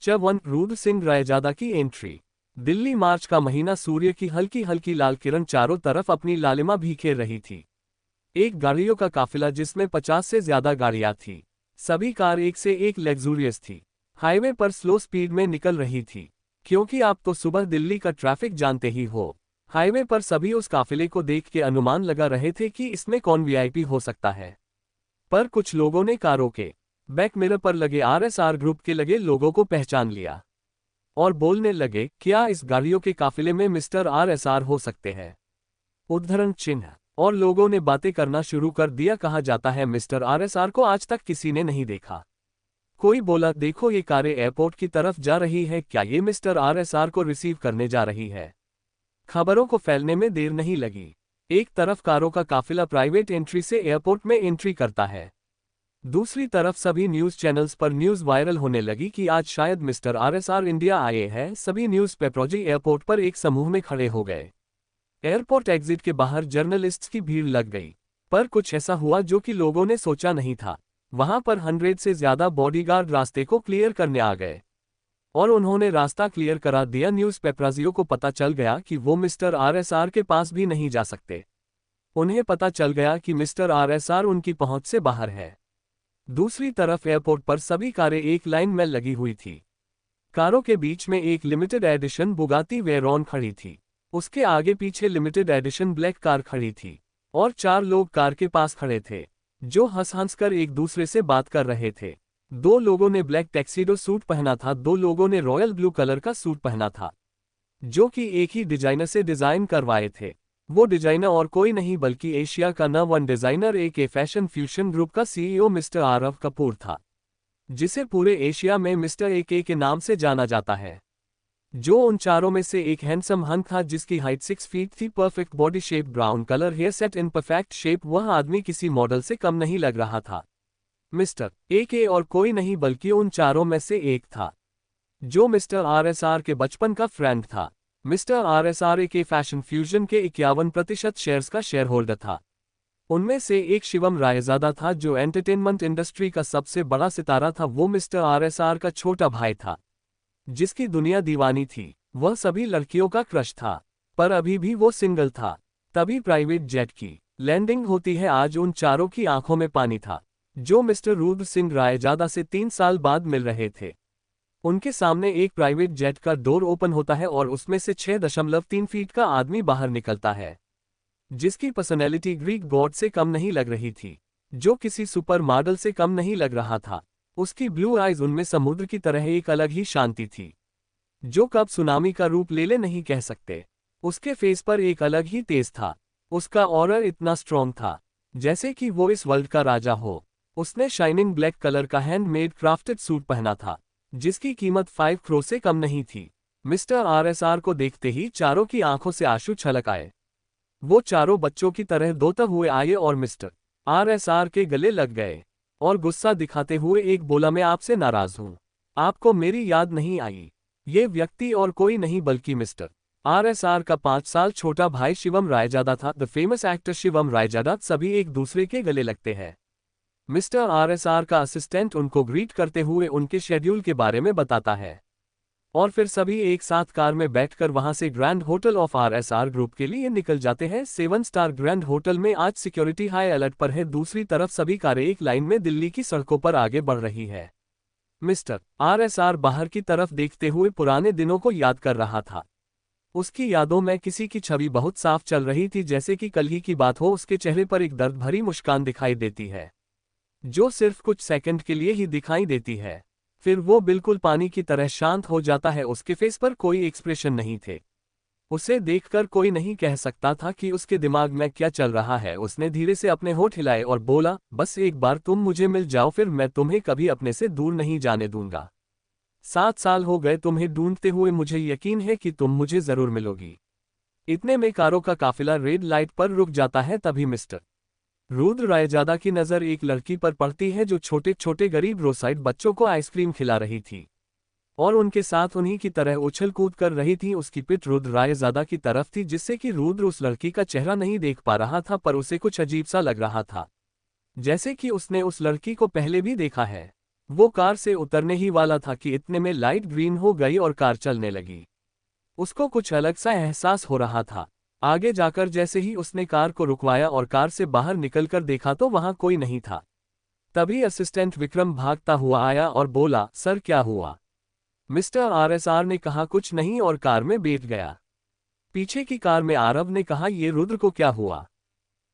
च1 रुद्र सिंह रायजादा की एंट्री। दिल्ली मार्च का महीना, सूर्य की हल्की हल्की लाल किरण चारों तरफ अपनी लालिमा बिखेर रही थी। एक गाड़ियों का काफिला जिसमें 50 से ज्यादा गाड़ियां थी। सभी कार एक से एक लग्जूरियस थी। हाईवे पर स्लो स्पीड में निकल रही थी, क्योंकि आप तो सुबह दिल्ली का ट्रैफिक जानते ही हो। हाईवे पर सभी उस काफिले को देख के अनुमान लगा रहे थे कि इसमें कौन वीआईपी हो सकता है। पर कुछ लोगों ने कारों के बैक मिरर पर लगे आरएसआर ग्रुप के लगे लोगों को पहचान लिया और बोलने लगे, क्या इस गाड़ियों के काफिले में मिस्टर आरएसआर हो सकते हैं? उद्धरण चिन्ह। और लोगों ने बातें करना शुरू कर दिया। कहा जाता है मिस्टर आरएसआर को आज तक किसी ने नहीं देखा। कोई बोला, देखो ये कारें एयरपोर्ट की तरफ जा रही है, क्या ये मिस्टर आरएसआर को रिसीव करने जा रही है? खबरों को फैलने में देर नहीं लगी। एक तरफ कारों का काफिला प्राइवेट एंट्री से एयरपोर्ट में एंट्री करता है, दूसरी तरफ सभी न्यूज चैनल्स पर न्यूज वायरल होने लगी कि आज शायद मिस्टर आरएसआर इंडिया आए हैं। सभी न्यूज पेपरोजी एयरपोर्ट पर एक समूह में खड़े हो गए। एयरपोर्ट एग्जिट के बाहर जर्नलिस्ट्स की भीड़ लग गई। पर कुछ ऐसा हुआ जो कि लोगों ने सोचा नहीं था। वहां पर 100 से ज्यादा बॉडीगार्ड रास्ते को क्लियर करने आ गए और उन्होंने रास्ता क्लियर करा दिया। न्यूज पेपराजियों को पता चल गया कि वो मिस्टर आरएसआर के पास भी नहीं जा सकते। उन्हें पता चल गया कि मिस्टर आरएसआर उनकी पहुंच से बाहर है। दूसरी तरफ एयरपोर्ट पर सभी कारें एक लाइन में लगी हुई थी। कारों के बीच में एक लिमिटेड एडिशन बुगाती वेरॉन खड़ी थी। उसके आगे पीछे लिमिटेड एडिशन ब्लैक कार खड़ी थी और 4 लोग कार के पास खड़े थे, जो हंस हंस कर एक दूसरे से बात कर रहे थे। 2 लोगों ने ब्लैक टैक्सीडो सूट पहना था, 2 लोगों ने रॉयल ब्लू कलर का सूट पहना था, जो कि एक ही डिजाइनर से डिजाइन करवाए थे। वो डिजाइनर और कोई नहीं बल्कि एशिया का number 1 designer AK fashion fusion group का CEO मिस्टर आरव कपूर था, जिसे पूरे एशिया में मिस्टर AK के नाम से जाना जाता है। जो उन चारों में से एक हैंडसम हंक था, जिसकी हाइट 6 फीट थी, perfect body shape, brown colour hair set in perfect shape. वह आदमी किसी मॉडल से कम नहीं लग रहा था। मिस्टर AK और कोई नहीं बल्कि उन चारों में से एक था, जो मिस्टर आरएसआर के बचपन का फ्रेंड था। Mister RSR AK fashion fusion के 51% शेयर्स का शेयर होल्डर था। उनमें से एक शिवम रायजादा था, जो एंटरटेनमेंट इंडस्ट्री का सबसे बड़ा सितारा था। वो मिस्टर आरएसआर का छोटा भाई था, जिसकी दुनिया दीवानी थी। वह सभी लड़कियों का क्रश था, पर अभी भी वो सिंगल था। तभी प्राइवेट जेट की लैंडिंग होती है। आज उन चारों की आंखों में पानी था, जो मिस्टर रुद्र सिंह रायजादा से 3 साल बाद मिल रहे थे। उनके सामने एक प्राइवेट जेट का डोर ओपन होता है और उसमें से 6.3 फीट का आदमी बाहर निकलता है, जिसकी पर्सनैलिटी ग्रीक गॉड से कम नहीं लग रही थी, जो किसी सुपर मॉडल से कम नहीं लग रहा था। उसकी ब्लू आइज, उनमें समुद्र की तरह एक अलग ही शांति थी, जो कब सुनामी का रूप ले ले नहीं कह सकते। उसके फेस पर एक अलग ही तेज था। उसका ऑरा इतना स्ट्रॉन्ग था जैसे कि वो इस वर्ल्ड का राजा हो। उसने शाइनिंग ब्लैक कलर का हैंडमेड क्राफ्टेड सूट पहना था, जिसकी कीमत 5 करोड़ से कम नहीं थी। मिस्टर आरएसआर को देखते ही चारों की आंखों से आंसू छलक आए। वो चारों बच्चों की तरह दोता हुए आए और मिस्टर आरएसआर के गले लग गए और गुस्सा दिखाते हुए एक बोला, मैं आपसे नाराज हूं, आपको मेरी याद नहीं आई? ये व्यक्ति और कोई नहीं बल्कि मिस्टर आरएसआर का 5 साल छोटा भाई शिवम रायजादा था। The famous actor Shivam Raizada. सभी एक दूसरे के गले लगते हैं। मिस्टर आरएसआर का असिस्टेंट उनको ग्रीट करते हुए उनके शेड्यूल के बारे में बताता है और फिर सभी एक साथ कार में बैठकर वहां से grand hotel of RSR group के लिए निकल जाते हैं। 7 स्टार ग्रैंड होटल में आज सिक्योरिटी हाई अलर्ट पर है। दूसरी तरफ सभी कारें एक लाइन में दिल्ली की सड़कों पर आगे बढ़ रही है। मिस्टर आरएसआर बाहर की तरफ देखते हुए पुराने दिनों को याद कर रहा था। उसकी यादों में किसी की छवि बहुत साफ चल रही थी, जैसे कि कल ही की बात हो। उसके चेहरे पर एक दर्द भरी मुस्कान दिखाई देती है, जो सिर्फ कुछ सेकंड के लिए ही दिखाई देती है, फिर वो बिल्कुल पानी की तरह शांत हो जाता है। उसके फेस पर कोई एक्सप्रेशन नहीं थे। उसे देखकर कोई नहीं कह सकता था कि उसके दिमाग में क्या चल रहा है। उसने धीरे से अपने होठ हिलाए और बोला, बस एक बार तुम मुझे मिल जाओ, फिर मैं तुम्हें कभी अपने से दूर नहीं जाने दूंगा। 7 साल हो गए तुम्हें ढूंढते हुए, मुझे यकीन है कि तुम मुझे जरूर मिलोगी। इतने में कारों का काफिला रेड लाइट पर रुक जाता है। तभी मिस्टर रुद्र रायजादा की नज़र एक लड़की पर पड़ती है, जो छोटे छोटे गरीब रोसाइड बच्चों को आइसक्रीम खिला रही थी और उनके साथ उन्हीं की तरह उछल कूद कर रही थी। उसकी पिठ रुद्र रायजादा की तरफ थी, जिससे कि रुद्र उस लड़की का चेहरा नहीं देख पा रहा था, पर उसे कुछ अजीब सा लग रहा था, जैसे कि उसने उस लड़की को पहले भी देखा है। वो कार से उतरने ही वाला था कि इतने में लाइट ग्रीन हो गई और कार चलने लगी। उसको कुछ अलग सा एहसास हो रहा था। आगे जाकर जैसे ही उसने कार को रुकवाया और कार से बाहर निकलकर देखा तो वहां कोई नहीं था। तभी असिस्टेंट विक्रम भागता हुआ आया और बोला, सर क्या हुआ? मिस्टर आरएसआर ने कहा, कुछ नहीं, और कार में बैठ गया। पीछे की कार में आरव ने कहा, ये रुद्र को क्या हुआ?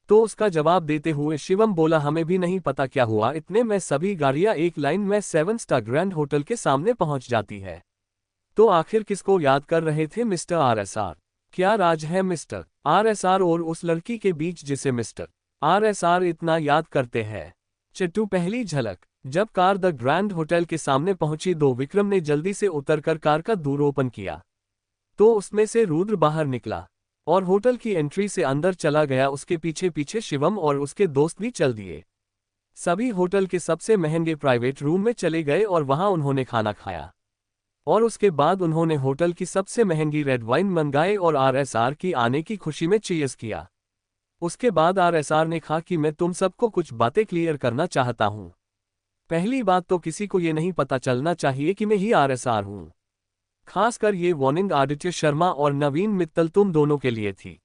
तो उसका जवाब देते हुए शिवम बोला, हमें भी नहीं पता क्या हुआ, इतने में सभी गाड़ियां एक लाइन में 7 स्टार ग्रैंड होटल के सामने पहुंच जाती है। तो आखिर किसको याद कर रहे थे मिस्टर आरएसआर? क्या राज है मिस्टर आरएसआर और उस लड़की के बीच जिसे मिस्टर आरएसआर इतना याद करते हैं? चिट्टू, पहली झलक। जब कार द ग्रैंड होटल के सामने पहुंची तो विक्रम ने जल्दी से उतरकर कार का दूर ओपन किया। तो उसमें से रुद्र बाहर निकला और होटल की एंट्री से अंदर चला गया। उसके पीछे पीछे शिवम और उसके दोस्त भी चल दिए। सभी होटल के सबसे महंगे प्राइवेट रूम में चले गए और वहां उन्होंने खाना खाया। और उसके बाद उन्होंने होटल की सबसे महंगी रेड वाइन मंगाए और आरएसआर की आने की खुशी में चीयर्स किया। उसके बाद आरएसआर ने कहा कि मैं तुम सबको कुछ बातें क्लियर करना चाहता हूं। पहली बात तो किसी को ये नहीं पता चलना चाहिए कि मैं ही आरएसआर हूं। खासकर ये वार्निंग आदित्य शर्मा और नवीन मित्तल तुम दोनों के लिए थी।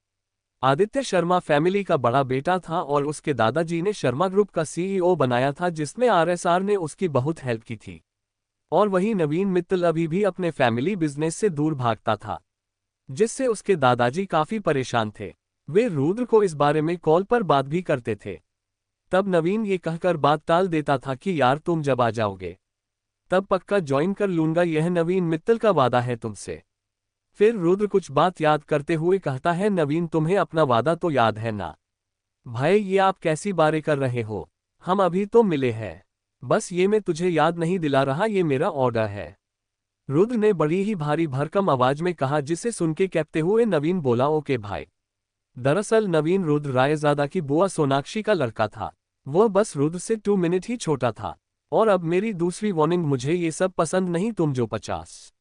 आदित्य शर्मा फैमिली का बड़ा बेटा था और उसके दादाजी ने शर्मा ग्रुप का सीईओ बनाया था, जिसमें आरएसआर ने उसकी बहुत हेल्प की थी। और वही नवीन मित्तल अभी भी अपने फैमिली बिजनेस से दूर भागता था, जिससे उसके दादाजी काफी परेशान थे। वे रुद्र को इस बारे में कॉल पर बात भी करते थे। तब नवीन ये कहकर बात टाल देता था कि यार तुम जब आ जाओगे तब पक्का ज्वाइन कर लूंगा, यह नवीन मित्तल का वादा है तुमसे। फिर रुद्र कुछ बात याद करते हुए कहता है, नवीन तुम्हें अपना वादा तो याद है ना? भाई ये आप कैसी बातें कर रहे हो, हम अभी तो मिले हैं। बस ये मैं तुझे याद नहीं दिला रहा, ये मेरा ऑर्डर है। रुद्र ने बड़ी ही भारी भरकम आवाज में कहा, जिसे सुन के कहते हुए नवीन बोला, ओके भाई। दरअसल नवीन रुद्र रायजादा की बुआ सोनाक्षी का लड़का था। वह बस रुद्र से 2 मिनट ही छोटा था। और अब मेरी दूसरी वार्निंग, मुझे ये सब पसंद नहीं। तुम जो 50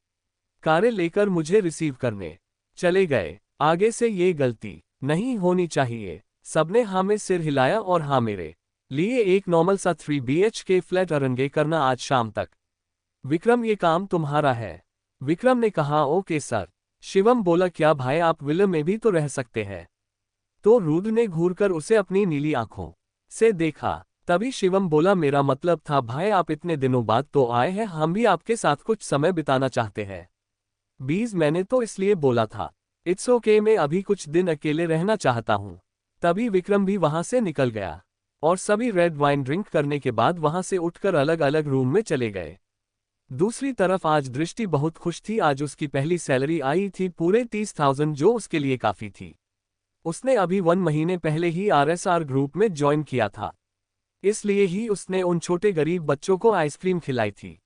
कारें लेकर मुझे रिसीव करने चले गए, आगे से ये गलती नहीं होनी चाहिए। सबने हाँ में सिर हिलाया और हाँ, मेरे लिए एक नॉर्मल सा 3 BHK फ्लैट अरेंज करना आज शाम तक। विक्रम ये काम तुम्हारा है। विक्रम ने कहा, ओके सर। शिवम बोला, क्या भाई आप विला में भी तो रह सकते हैं? तो रुद्र ने घूरकर उसे अपनी नीली आंखों से देखा। तभी शिवम बोला, मेरा मतलब था भाई आप इतने दिनों बाद तो आए हैं, हम भी आपके साथ कुछ समय बिताना चाहते हैं। बीज मैंने तो इसलिए बोला था। इट्स ओके, मैं अभी कुछ दिन अकेले रहना चाहता हूँ। तभी विक्रम भी वहां से निकल गया और सभी रेड वाइन ड्रिंक करने के बाद वहां से उठकर अलग अलग रूम में चले गए। दूसरी तरफ आज दृष्टि बहुत खुश थी। आज उसकी पहली सैलरी आई थी, पूरे 30,000, जो उसके लिए काफी थी। उसने अभी 1 महीने पहले ही आरएसआर ग्रुप में ज्वाइन किया था, इसलिए ही उसने उन छोटे गरीब बच्चों को आइसक्रीम खिलाई थी।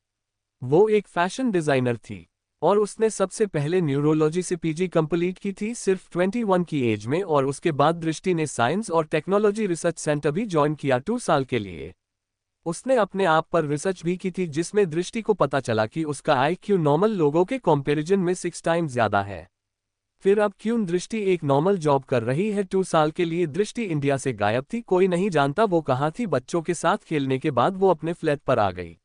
वो एक फैशन डिजाइनर थी और उसने सबसे पहले न्यूरोलॉजी से पीजी कंप्लीट की थी, सिर्फ 21 की एज में। और उसके बाद दृष्टि ने साइंस और टेक्नोलॉजी रिसर्च सेंटर भी ज्वाइन किया 2 साल के लिए। उसने अपने आप पर रिसर्च भी की थी, जिसमें दृष्टि को पता चला कि उसका IQ नॉर्मल लोगों के कंपैरिजन में 6 टाइम्स ज्यादा है। फिर अब क्यों दृष्टि एक नॉर्मल जॉब कर रही है? 2 साल के लिए दृष्टि इंडिया से गायब थी, कोई नहीं जानता वो कहाँ थी। बच्चों के साथ खेलने के बाद वो अपने फ्लैट पर आ गई।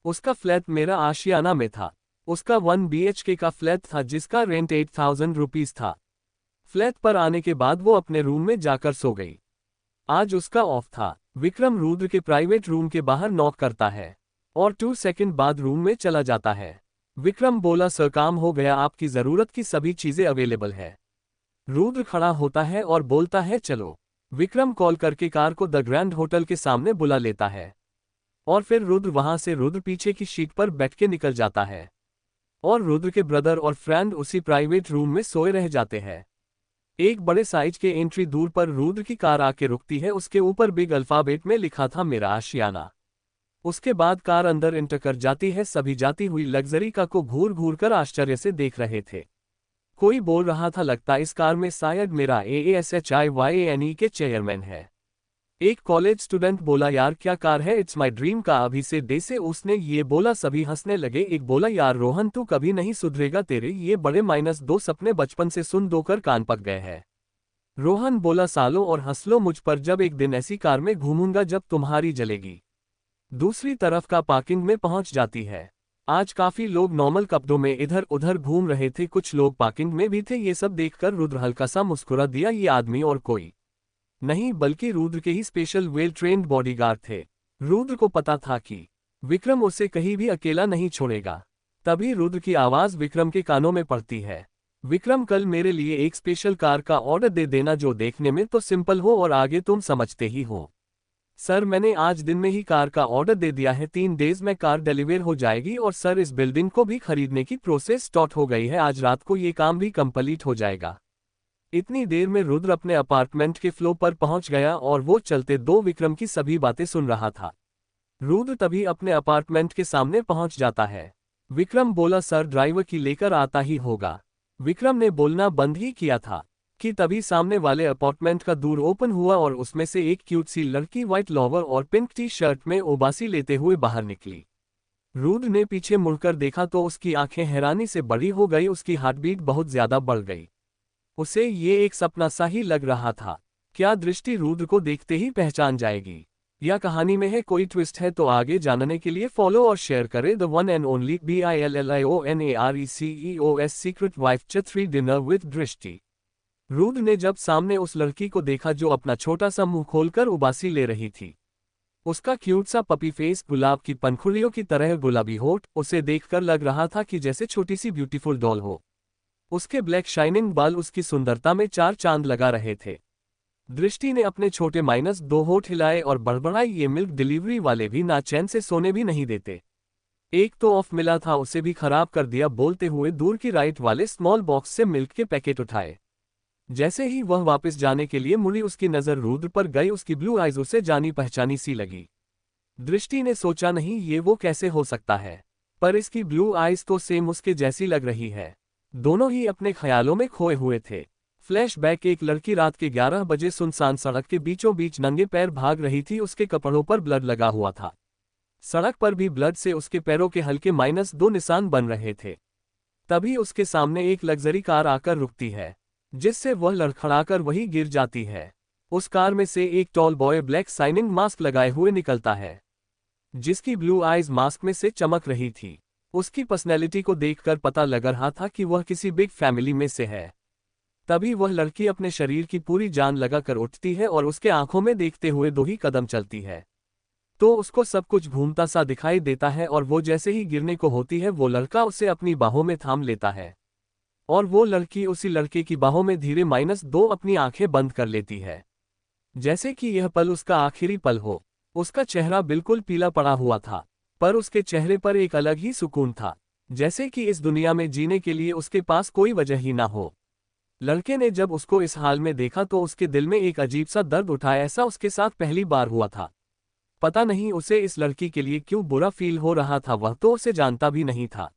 उसका फ्लैट मेरा आशियाना में था। उसका 1 BHK का फ्लैट था, जिसका रेंट 8,000 रुपीज था। फ्लैट पर आने के बाद वो अपने रूम में जाकर सो गई। आज उसका ऑफ था। विक्रम रुद्र के प्राइवेट रूम के बाहर नॉक करता है और 2 सेकंड बाद रूम में चला जाता है। विक्रम बोला, सर काम हो गया, आपकी जरूरत की सभी चीजें अवेलेबल है। रुद्र खड़ा होता है और बोलता है, चलो। विक्रम कॉल करके कार को द ग्रैंड होटल के सामने बुला लेता है और फिर रुद्र पीछे की शीट पर बैठ के निकल जाता है और रुद्र के ब्रदर और फ्रेंड उसी प्राइवेट रूम में सोए रह जाते हैं। एक बड़े साइज के एंट्री दूर पर रुद्र की कार आके रुकती है। उसके ऊपर बिग अल्फाबेट में लिखा था, मेरा आशियाना। उसके बाद कार अंदर एंटर कर जाती है। सभी जाती हुई लग्जरी कार को घूर घूर कर आश्चर्य से देख रहे थे। कोई बोल रहा था, लगता इस कार में शायद मेरा AASHIYANE के चेयरमैन है। एक कॉलेज स्टूडेंट बोला, यार क्या कार है, इट्स माई ड्रीम का, अभी से डे से उसने ये बोला। सभी हंसने लगे। एक बोला, यार रोहन तू कभी नहीं सुधरेगा, तेरे ये बड़े -2 सपने बचपन से सुन दोकर कान पक गए हैं। रोहन बोला, सालो और हंस लो मुझ पर, जब एक दिन ऐसी कार में घूमूंगा जब तुम्हारी जलेगी। दूसरी तरफ का पार्किंग में पहुंच जाती है। आज काफी लोग नॉर्मल कपड़ों में इधर उधर घूम रहे थे, कुछ लोग पार्किंग में भी थे। ये सब देखकर रुद्र हल्का सा मुस्कुरा दिया। ये आदमी और कोई नहीं बल्कि रुद्र के ही स्पेशल वेल ट्रेन्ड बॉडीगार्ड थे। रुद्र को पता था कि विक्रम उसे कहीं भी अकेला नहीं छोड़ेगा। तभी रुद्र की आवाज विक्रम के कानों में पड़ती है। विक्रम, कल मेरे लिए एक स्पेशल कार का ऑर्डर दे देना, जो देखने में तो सिंपल हो और आगे तुम समझते ही हो। सर, मैंने आज दिन में ही कार का ऑर्डर दे दिया है। 3 डेज में कार डिलीवर हो जाएगी। और सर, इस बिल्डिंग को भी खरीदने की प्रोसेस स्टार्ट हो गई है। आज रात को ये काम भी कंप्लीट हो जाएगा। इतनी देर में रुद्र अपने अपार्टमेंट के फ्लोर पर पहुंच गया और वो चलते दो विक्रम की सभी बातें सुन रहा था। रुद्र तभी अपने अपार्टमेंट के सामने पहुंच जाता है। विक्रम बोला, सर ड्राइवर की लेकर आता ही होगा। विक्रम ने बोलना बंद ही किया था कि तभी सामने वाले अपार्टमेंट का डोर ओपन हुआ और उसमें से एक क्यूट सी लड़की व्हाइट लोवर और पिंक टी शर्ट में उबासी लेते हुए बाहर निकली। रुद्र ने पीछे मुड़कर देखा तो उसकी आंखें हैरानी से बड़ी हो गई। उसकी हार्टबीट बहुत ज्यादा बढ़ गई। उसे ये एक सपना सा ही लग रहा था। क्या दृष्टि रुद्र को देखते ही पहचान जाएगी, या कहानी में है कोई ट्विस्ट है? तो आगे जानने के लिए फॉलो और शेयर करें the one and only BILLIONARECEOS secret wife chat dinner with दृष्टि। रुद्र ने जब सामने उस लड़की को देखा जो अपना छोटा सा मुंह खोलकर उबासी ले रही थी, उसका क्यूट सा पपी फेस, गुलाब की पंखुड़ियों की तरह गुलाबी होठ, उसे देखकर लग रहा था कि जैसे छोटी सी ब्यूटीफुल डॉल हो। उसके ब्लैक शाइनिंग बाल उसकी सुंदरता में 4 चांद लगा रहे थे। दृष्टि ने अपने छोटे -2 होठ हिलाए और बड़बड़ाई, ये मिल्क डिलीवरी वाले भी ना चैन से सोने भी नहीं देते। एक तो ऑफ मिला था, उसे भी खराब कर दिया। बोलते हुए दूर की राइट वाले स्मॉल बॉक्स से मिल्क के पैकेट उठाए। जैसे ही वह वापस जाने के लिए मुड़ी, उसकी नजर रुद्र पर गई। उसकी ब्लू आइज उसे जानी पहचानी सी लगी। दृष्टि ने सोचा, नहीं ये वो कैसे हो सकता है, पर इसकी ब्लू आइज तो सेम उसके जैसी लग रही है। दोनों ही अपने ख्यालों में खोए हुए थे। फ्लैशबैक, एक लड़की रात के 11 बजे सुनसान सड़क के बीचों बीच नंगे पैर भाग रही थी। उसके कपड़ों पर ब्लड लगा हुआ था। सड़क पर भी ब्लड से उसके पैरों के हल्के -2 निशान बन रहे थे। तभी उसके सामने एक लग्जरी कार आकर रुकती है, जिससे वह लड़खड़ाकर वहीं गिर जाती है। उस कार में से एक tall boy black shining mask लगाए हुए निकलता है, जिसकी ब्लू आइज मास्क में से चमक रही थी। उसकी पर्सनैलिटी को देखकर पता लग रहा था कि वह किसी बिग फैमिली में से है। तभी वह लड़की अपने शरीर की पूरी जान लगाकर उठती है और उसके आंखों में देखते हुए 2 ही कदम चलती है, तो उसको सब कुछ घूमता सा दिखाई देता है। और वो जैसे ही गिरने को होती है, वो लड़का उसे अपनी बाहों में थाम लेता है और वो लड़की उसी लड़के की बाहों में धीरे -2 अपनी आंखें बंद कर लेती है, जैसे कि यह पल उसका आखिरी पल हो। उसका चेहरा बिल्कुल पीला पड़ा हुआ था, पर उसके चेहरे पर एक अलग ही सुकून था, जैसे कि इस दुनिया में जीने के लिए उसके पास कोई वजह ही ना हो। लड़के ने जब उसको इस हाल में देखा तो उसके दिल में एक अजीब सा दर्द उठा। ऐसा उसके साथ पहली बार हुआ था। पता नहीं उसे इस लड़की के लिए क्यों बुरा फील हो रहा था। वह तो उसे जानता भी नहीं था।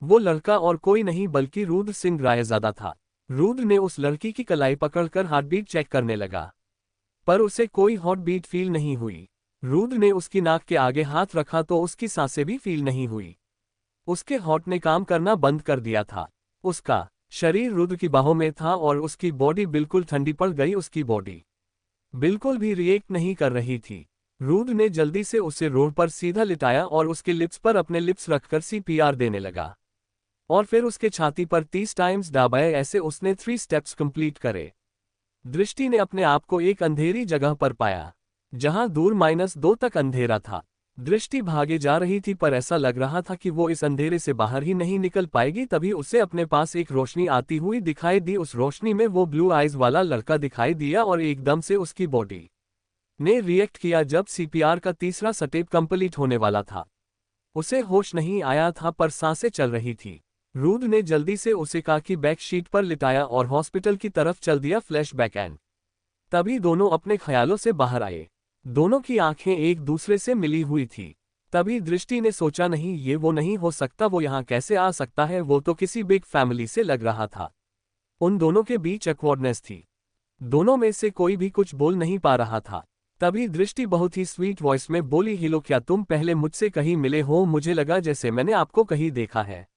वो लड़का और कोई नहीं बल्कि रुद्र सिंह रायजादा था। रुद्र ने उस लड़की की कलाई पकड़कर हार्टबीट चेक करने लगा, पर उसे कोई हार्टबीट फील नहीं हुई। रुद्र ने उसकी नाक के आगे हाथ रखा तो उसकी सांसें भी फील नहीं हुई। उसके हार्ट ने काम करना बंद कर दिया था। उसका शरीर रुद्र की बाहों में था और उसकी बॉडी बिल्कुल ठंडी पड़ गई। उसकी बॉडी बिल्कुल भी रिएक्ट नहीं कर रही थी। रुद्र ने जल्दी से उसे रोड पर सीधा लिटाया और उसके लिप्स पर अपने लिप्स रखकर CPR देने लगा, और फिर उसके छाती पर 30 टाइम्स दबाए। ऐसे उसने 3 स्टेप्स कंप्लीट करे। दृष्टि ने अपने आप को एक अंधेरी जगह पर पाया, जहां दूर -2 तक अंधेरा था। दृष्टि भागे जा रही थी, पर ऐसा लग रहा था कि वो इस अंधेरे से बाहर ही नहीं निकल पाएगी। तभी उसे अपने पास एक रोशनी आती हुई दिखाई दी। उस रोशनी में वो ब्लू आइज वाला लड़का दिखाई दिया और एकदम से उसकी बॉडी ने रिएक्ट किया। जब CPR का तीसरा स्टेप कंप्लीट होने वाला था, उसे होश नहीं आया था, पर सांसें चल रही थी। रुद्र ने जल्दी से उसे कार की बैक शीट पर लिटाया और हॉस्पिटल की तरफ चल दिया। फ्लैशबैक एंड तभी दोनों अपने ख्यालों से बाहर आए। दोनों की आंखें एक दूसरे से मिली हुई थी। तभी दृष्टि ने सोचा, नहीं ये वो नहीं हो सकता। वो यहाँ कैसे आ सकता है? वो तो किसी बिग फैमिली से लग रहा था। उन दोनों के बीच ऑकवर्डनेस थी। दोनों में से कोई भी कुछ बोल नहीं पा रहा था। तभी दृष्टि बहुत ही स्वीट वॉइस में बोली, हेलो, क्या तुम पहले मुझसे कहीं मिले हो? मुझे लगा जैसे मैंने आपको कहीं देखा है।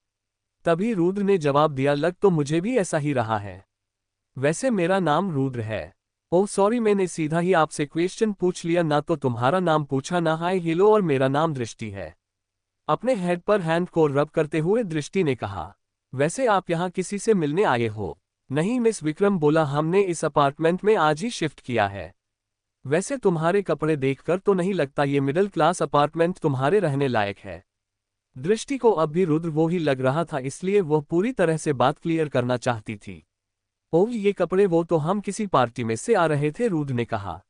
तभी रुद्र ने जवाब दिया, लग तो मुझे भी ऐसा ही रहा है। वैसे मेरा नाम रुद्र है। ओह सॉरी, मैंने सीधा ही आपसे क्वेश्चन पूछ लिया, ना तो तुम्हारा नाम पूछा ना हाय हेलो, और मेरा नाम दृष्टि है। अपने हेड पर हैंड को रब करते हुए दृष्टि ने कहा। वैसे आप यहाँ किसी से मिलने आए हो? नहीं मिस, विक्रम बोला, हमने इस अपार्टमेंट में आज ही शिफ्ट किया है। वैसे तुम्हारे कपड़े देखकर तो नहीं लगता ये मिडिल क्लास अपार्टमेंट तुम्हारे रहने लायक है। दृष्टि को अब भी रुद्र वो ही लग रहा था, इसलिए वह पूरी तरह से बात क्लियर करना चाहती थी। ओह ये कपड़े, वो तो हम किसी पार्टी में से आ रहे थे, रुद्र ने कहा।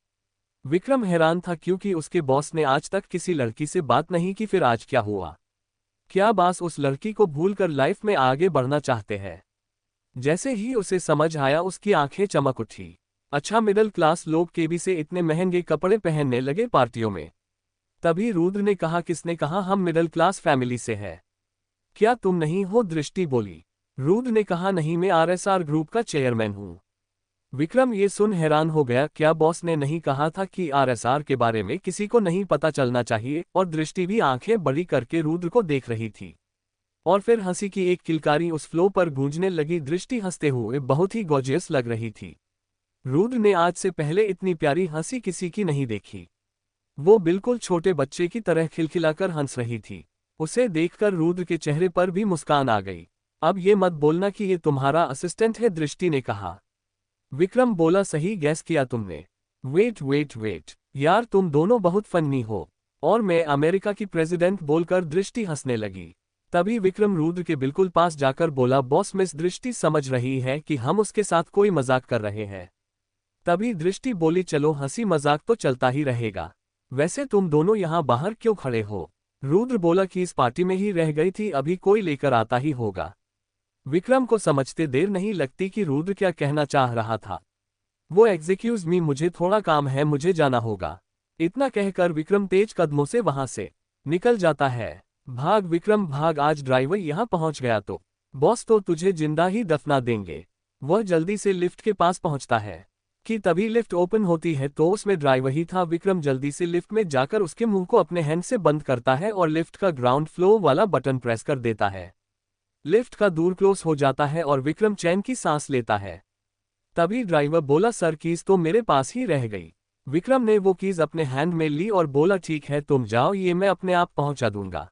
विक्रम हैरान था क्योंकि उसके बॉस ने आज तक किसी लड़की से बात नहीं की, फिर आज क्या हुआ? क्या बॉस उस लड़की को भूलकर लाइफ में आगे बढ़ना चाहते हैं? जैसे ही उसे समझ आया उसकी आंखें चमक उठी। अच्छा, मिडिल क्लास लोग केबी से इतने महंगे कपड़े पहनने लगे पार्टियों में? तभी रुद्र ने कहा, किसने कहा हम मिडिल क्लास फैमिली से है? क्या तुम नहीं हो? दृष्टि बोली। रुद्र ने कहा, नहीं, मैं आरएसआर ग्रुप का चेयरमैन हूं। विक्रम ये सुन हैरान हो गया, क्या बॉस ने नहीं कहा था कि आरएसआर के बारे में किसी को नहीं पता चलना चाहिए? और दृष्टि भी आंखें बड़ी करके रुद्र को देख रही थी। और फिर हंसी की एक किलकारी उस फ्लो पर गूंजने लगी। दृष्टि हंसते हुए बहुत ही गॉर्जियस लग रही थी। रुद्र ने आज से पहले इतनी प्यारी हंसी किसी की नहीं देखी। वो बिल्कुल छोटे बच्चे की तरह खिलखिलाकर हंस रही थी। उसे देखकर रुद्र के चेहरे पर भी मुस्कान आ गई। अब ये मत बोलना कि ये तुम्हारा असिस्टेंट है, दृष्टि ने कहा। विक्रम बोला, सही गैस किया तुमने। वेट वेट वेट, यार तुम दोनों बहुत फनी हो। और मैं अमेरिका की प्रेसिडेंट, बोलकर दृष्टि हंसने लगी। तभी विक्रम रुद्र के बिल्कुल पास जाकर बोला, बॉस मिस दृष्टि समझ रही है कि हम उसके साथ कोई मजाक कर रहे हैं। तभी दृष्टि बोली, चलो हंसी मजाक तो चलता ही रहेगा। वैसे तुम दोनों यहाँ बाहर क्यों खड़े हो? रुद्र बोला कि इस पार्टी में ही रह गई थी, अभी कोई लेकर आता ही होगा। विक्रम को समझते देर नहीं लगती कि रुद्र क्या कहना चाह रहा था। वो एक्सक्यूज मी, मुझे थोड़ा काम है, मुझे जाना होगा। इतना कहकर विक्रम तेज कदमों से वहां से निकल जाता है। भाग विक्रम भाग, आज ड्राइवर यहाँ पहुंच गया तो बॉस तो तुझे जिंदा ही दफना देंगे। वह जल्दी से लिफ्ट के पास पहुंचता है कि तभी लिफ्ट ओपन होती है तो उसमें ड्राइवर ही था। विक्रम जल्दी से लिफ्ट में जाकर उसके मुंह को अपने हैंड से बंद करता है और लिफ्ट का ग्राउंड फ्लोर वाला बटन प्रेस कर देता है। लिफ्ट का दूर क्लोज हो जाता है और विक्रम चैन की सांस लेता है। तभी ड्राइवर बोला, सर कीज तो मेरे पास ही रह गई। विक्रम ने वो कीज अपने हैंड में ली और बोला, ठीक है तुम जाओ, ये मैं अपने आप पहुंचा दूंगा।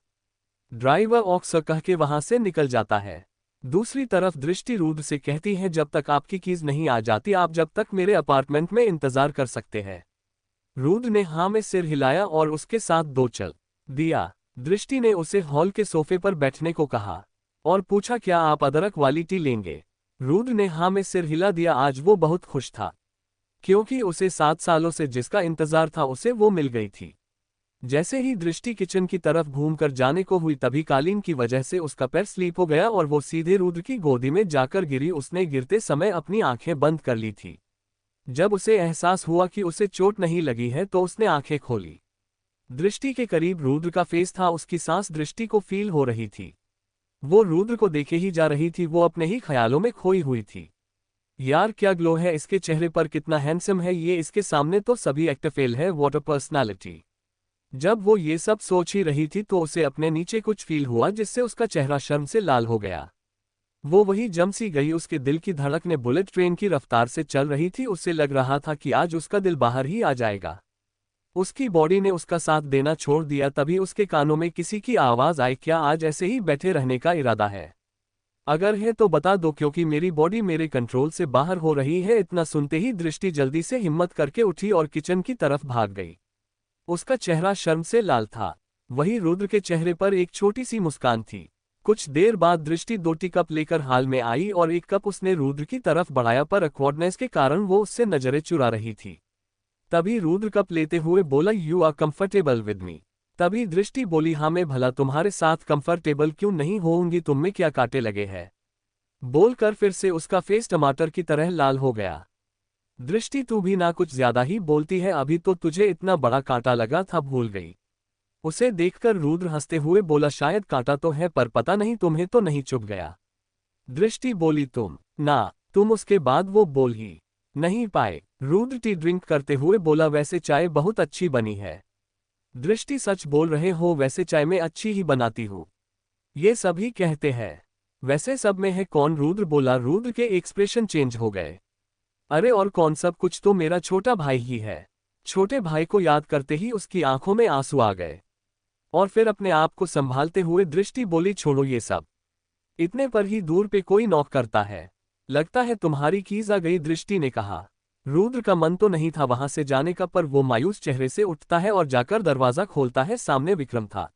ड्राइवर ऑक्सर कह के वहां से निकल जाता है। दूसरी तरफ दृष्टि रुद्र से कहती है, जब तक आपकी कीज नहीं आ जाती आप जब तक मेरे अपार्टमेंट में इंतजार कर सकते हैं। रुद्र ने हाँ में सिर हिलाया और उसके साथ दो चल दिया। दृष्टि ने उसे हॉल के सोफे पर बैठने को कहा और पूछा, क्या आप अदरक वाली टी लेंगे? रुद्र ने हाँ में सिर हिला दिया। आज वो बहुत खुश था क्योंकि उसे 7 सालों से जिसका इंतजार था उसे वो मिल गई थी। जैसे ही दृष्टि किचन की तरफ घूमकर जाने को हुई तभी कालीन की वजह से उसका पैर स्लीप हो गया और वो सीधे रुद्र की गोदी में जाकर गिरी। उसने गिरते समय अपनी आंखें बंद कर ली थी। जब उसे एहसास हुआ कि उसे चोट नहीं लगी है तो उसने आंखें खोली। दृष्टि के करीब रुद्र का फेस था, उसकी सांस दृष्टि को फील हो रही थी। वो रुद्र को देखे ही जा रही थी, वो अपने ही ख्यालों में खोई हुई थी। यार क्या ग्लो है इसके चेहरे पर, कितना हैंडसम है ये, इसके सामने तो सभी एक्टर फेल है, वाटर पर्सनालिटी। जब वो ये सब सोच ही रही थी तो उसे अपने नीचे कुछ फील हुआ जिससे उसका चेहरा शर्म से लाल हो गया। वो वही जम सी गई, उसके दिल की धड़कनें बुलेट ट्रेन की रफ्तार से चल रही थी। उससे लग रहा था कि आज उसका दिल बाहर ही आ जाएगा। उसकी बॉडी ने उसका साथ देना छोड़ दिया। तभी उसके कानों में किसी की आवाज आई, क्या आज ऐसे ही बैठे रहने का इरादा है? अगर है तो बता दो, क्योंकि मेरी बॉडी मेरे कंट्रोल से बाहर हो रही है। इतना सुनते ही दृष्टि जल्दी से हिम्मत करके उठी और किचन की तरफ भाग गई। उसका चेहरा शर्म से लाल था। वही रुद्र के चेहरे पर एक छोटी सी मुस्कान थी। कुछ देर बाद दृष्टि 2 टी कप लेकर हाल में आई और एक कप उसने रुद्र की तरफ बढ़ाया, पर अक्वर्डनेस के कारण वो उससे नजरें चुरा रही थी। तभी रुद्र कप लेते हुए बोला, you are comfortable with me? तभी दृष्टि बोली, हाँ मैं भला तुम्हारे साथ कंफर्टेबल क्यों नहीं होऊंगी, तुम में क्या कांटे लगे हैं? बोलकर फिर से उसका फेस टमाटर की तरह लाल हो गया। दृष्टि तू भी ना कुछ ज्यादा ही बोलती है, अभी तो तुझे इतना बड़ा कांटा लगा था, भूल गई। उसे देखकर रुद्र हंसते हुए बोला, शायद कांटा तो है पर पता नहीं तुम्हें तो नहीं चुभ गया। दृष्टि बोली, तुम उसके बाद वो बोल ही नहीं पाए। रुद्र टी ड्रिंक करते हुए बोला, वैसे चाय बहुत अच्छी बनी है। दृष्टि, सच बोल रहे हो? वैसे चाय में अच्छी ही बनाती हूँ, ये सभी कहते हैं। वैसे सब में है कौन? रुद्र बोला। रुद्र के एक्सप्रेशन चेंज हो गए। अरे और कौन, सब कुछ तो मेरा छोटा भाई ही है। छोटे भाई को याद करते ही उसकी आंखों में आंसू आ गए। और फिर अपने आप को संभालते हुए दृष्टि बोली, छोड़ो ये सब। इतने पर ही दूर पे कोई नॉक करता है। लगता है तुम्हारी कीज आ गई, दृष्टि ने कहा। रुद्र का मन तो नहीं था वहां से जाने का, पर वो मायूस चेहरे से उठता है और जाकर दरवाजा खोलता है। सामने विक्रम था।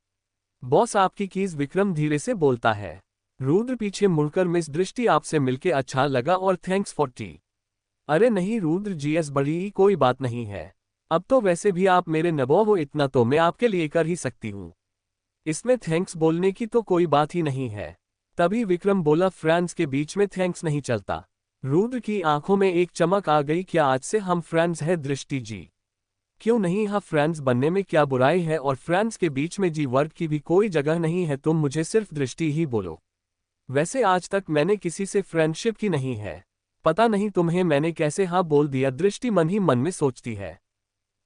बॉस आपकी कीज, विक्रम धीरे से बोलता है। रुद्र पीछे मुड़कर, मिस दृष्टि आपसे मिलके अच्छा लगा और थैंक्स फॉर टी। अरे नहीं रुद्र जी, एस बड़ी कोई बात नहीं है। अब तो वैसे भी आप मेरे नबो हो, इतना तो मैं आपके लिए कर ही सकती हूँ। इसमें थैंक्स बोलने की तो कोई बात ही नहीं है। तभी विक्रम बोला, फ्रेंड्स के बीच में थैंक्स नहीं चलता। रुद्र की आंखों में एक चमक आ गई, क्या आज से हम फ्रेंड्स हैं दृष्टि जी? क्यों नहीं, हाँ फ्रेंड्स बनने में क्या बुराई है, और फ्रेंड्स के बीच में जी वर्ड की भी कोई जगह नहीं है, तुम मुझे सिर्फ दृष्टि ही बोलो। वैसे आज तक मैंने किसी से फ्रेंडशिप की नहीं है। पता नहीं तुम्हें मैंने कैसे हाँ बोल दिया, दृष्टि मन ही मन में सोचती है।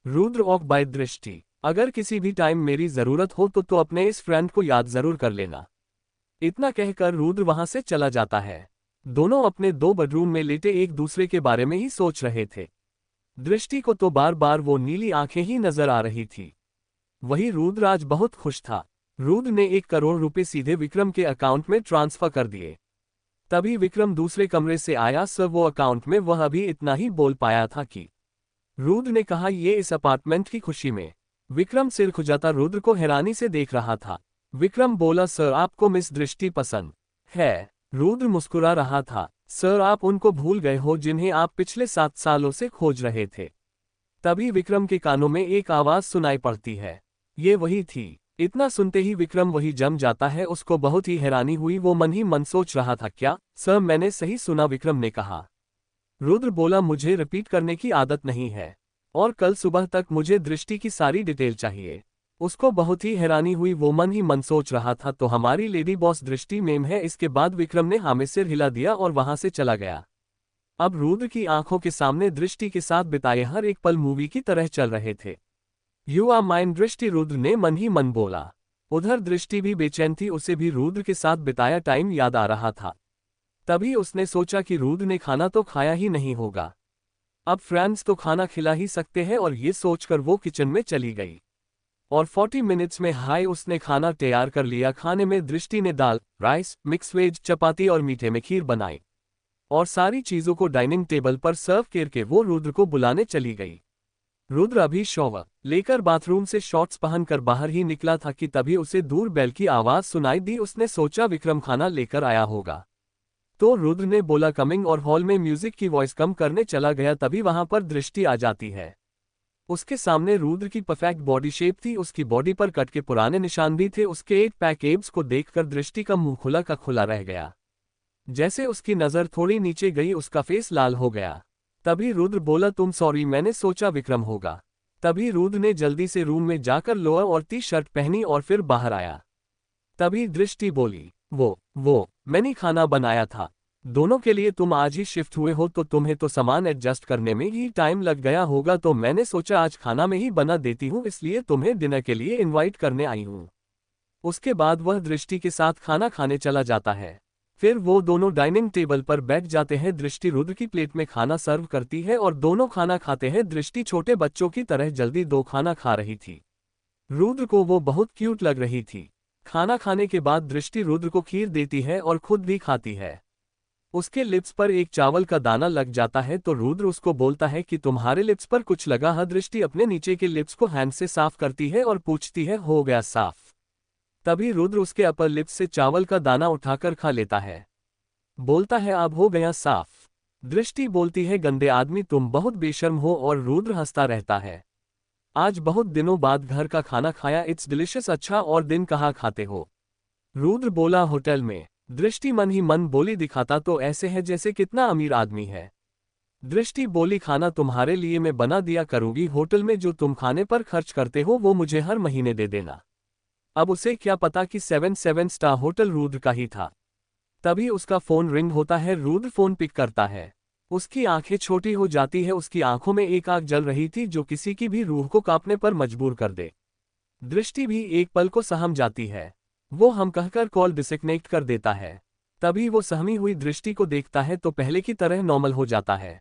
रुद्र ऑक बाय दृष्टि, अगर किसी भी टाइम मेरी जरूरत हो तो अपने इस फ्रेंड को याद जरूर कर लेना। इतना कहकर रुद्र वहां से चला जाता है। दोनों अपने दो बेडरूम में लेटे एक दूसरे के बारे में ही सोच रहे थे। दृष्टि को तो बार बार वो नीली आंखें ही नजर आ रही थी। वही रुद्र आज बहुत खुश था। रुद्र ने 1 करोड़ रुपए सीधे विक्रम के अकाउंट में ट्रांसफर कर दिए। तभी विक्रम दूसरे कमरे से आया। सर वो अकाउंट में, वह अभी इतना ही बोल पाया था कि रुद्र ने कहा, ये इस अपार्टमेंट की खुशी में। विक्रम सिर खुजाता रुद्र को हैरानी से देख रहा था। विक्रम बोला, सर आपको मिस दृष्टि पसंद है? रुद्र मुस्कुरा रहा था। सर आप उनको भूल गए हो जिन्हें आप पिछले 7 सालों से खोज रहे थे। तभी विक्रम के कानों में एक आवाज सुनाई पड़ती है। ये वही थी। इतना सुनते ही विक्रम वही जम जाता है। उसको बहुत ही हैरानी हुई। वो मन ही मन सोच रहा था, क्या सर मैंने सही सुना? विक्रम ने कहा। रुद्र बोला, मुझे रिपीट करने की आदत नहीं है, और कल सुबह तक मुझे दृष्टि की सारी डिटेल चाहिए। उसको बहुत ही हैरानी हुई। वो मन ही मन सोच रहा था, तो हमारी लेडी बॉस दृष्टि मैम है। इसके बाद विक्रम ने हाँ में सिर हिला दिया और वहां से चला गया। अब रुद्र की आंखों के सामने दृष्टि के साथ बिताए हर एक पल मूवी की तरह चल रहे थे। यू आर माइन दृष्टि, रुद्र ने मन ही मन बोला। उधर दृष्टि भी बेचैन थी। उसे भी रुद्र के साथ बिताया टाइम याद आ रहा था। तभी उसने सोचा कि रुद्र ने खाना तो खाया ही नहीं होगा। अब फ्रेंड्स तो खाना खिला ही सकते हैं, और ये सोचकर वो किचन में चली गई। और 40 मिनट्स में उसने खाना तैयार कर लिया। खाने में दृष्टि ने दाल, राइस, मिक्स वेज, चपाती और मीठे में खीर बनाई, और सारी चीजों को डाइनिंग टेबल पर सर्व करके वो रुद्र को बुलाने चली गई। रुद्र अभी शॉवर लेकर बाथरूम से शॉर्ट्स पहनकर बाहर ही निकला था कि तभी उसे दूर बेल की आवाज सुनाई दी। उसने सोचा विक्रम खाना लेकर आया होगा, तो रुद्र ने बोला कमिंग, और हॉल में म्यूजिक की वॉइस कम करने चला गया। तभी वहां पर दृष्टि आ जाती है। उसके सामने रुद्र की परफेक्ट बॉडी शेप थी। उसकी बॉडी पर कट के पुराने निशान भी थे। उसके 8 पैक एब्स को देखकर दृष्टि का मुंह खुला का खुला रह गया। जैसे उसकी नजर थोड़ी नीचे गई, उसका फेस लाल हो गया। तभी रुद्र बोला, तुम सॉरी, मैंने सोचा विक्रम होगा। तभी रुद्र ने जल्दी से रूम में जाकर लोअर और टी शर्ट पहनी और फिर बाहर आया। तभी दृष्टि बोली, वो मैंने खाना बनाया था। दोनों के लिए तुम आज ही शिफ्ट हुए हो, तो तुम्हें तो सामान एडजस्ट करने में ही टाइम लग गया होगा, तो मैंने सोचा आज खाना में ही बना देती हूँ, इसलिए तुम्हें डिनर के लिए इनवाइट करने आई हूँ। उसके बाद वह दृष्टि के साथ खाना खाने चला जाता है। फिर वो दोनों डाइनिंग टेबल पर बैठ जाते हैं। दृष्टि रुद्र की प्लेट में खाना सर्व करती है और दोनों खाना खाते हैं। दृष्टि छोटे बच्चों की तरह जल्दी 2 खाना खा रही थी। रुद्र को वो बहुत क्यूट लग रही थी। खाना खाने के बाद दृष्टि रुद्र को खीर देती है और खुद भी खाती है। उसके लिप्स पर एक चावल का दाना लग जाता है, तो रुद्र उसको बोलता है कि तुम्हारे लिप्स पर कुछ लगा है। दृष्टि अपने नीचे के लिप्स को हैंड से साफ करती है और पूछती है, हो गया साफ? तभी रुद्र उसके अपर लिप्स से चावल का दाना उठाकर खा लेता है। बोलता है, अब हो गया साफ? दृष्टि बोलती है, गंदे आदमी तुम बहुत बेशर्म हो, और रुद्र हंसता रहता है। आज बहुत दिनों बाद घर का खाना खाया, इट्स डिलिशियस। अच्छा, और दिन कहाँ खाते हो? रुद्र बोला, होटल में। दृष्टि मन ही मन बोली, दिखाता तो ऐसे है जैसे कितना अमीर आदमी है। दृष्टि बोली, खाना तुम्हारे लिए मैं बना दिया करूंगी। होटल में जो तुम खाने पर खर्च करते हो वो मुझे हर महीने दे देना। अब उसे क्या पता कि 7 स्टार होटल रुद्र का ही था। तभी उसका फोन रिंग होता है। रुद्र फोन पिक करता है। उसकी आंखें छोटी हो जाती है। उसकी आंखों में एक आग जल रही थी जो किसी की भी रूह को कांपने पर मजबूर कर दे। दृष्टि भी एक पल को सहम जाती है। वो हम कहकर कॉल डिस्कनेक्ट कर देता है। तभी वो सहमी हुई दृष्टि को देखता है तो पहले की तरह नॉर्मल हो जाता है।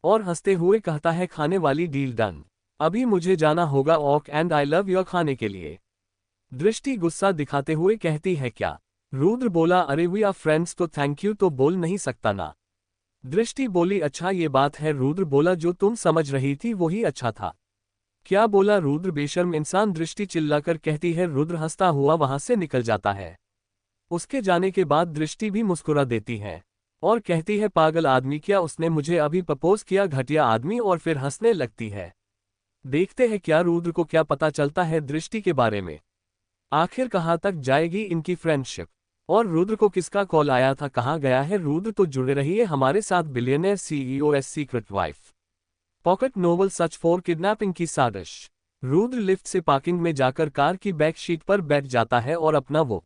और हंसते हुए कहता है खाने वाली डील डन। अभी मुझे जाना होगा okay and I love your खाने के लिए। दृष्टि गुस्सा दिखाते हुए कहती है क्या? रुद्र बोला अरे वी आर फ्रेंड्स तो थैंक यू तो बोल नहीं सकता ना। दृष्टि बोली अच्छा ये बात है। रुद्र बोला जो तुम समझ रही थी वही अच्छा था। क्या बोला रुद्र बेशर्म इंसान। दृष्टि चिल्लाकर कहती है। रुद्र हंसता हुआ वहां से निकल जाता है। उसके जाने के बाद दृष्टि भी मुस्कुरा देती है और कहती है पागल आदमी क्या उसने मुझे अभी प्रपोज किया घटिया आदमी। और फिर हंसने लगती है। देखते हैं क्या रुद्र को क्या पता चलता है दृष्टि के बारे में। आखिर कहाँ तक जाएगी इनकी फ्रेंडशिप और रुद्र को किसका कॉल आया था कहाँ गया है रुद्र। तो जुड़े रहिए हमारे साथ billionaire CEO S secret wife pocket novel such for kidnapping की साजिश। रुद्र लिफ्ट से पार्किंग में जाकर कार की बैक सीट पर बैठ जाता है और अपना वो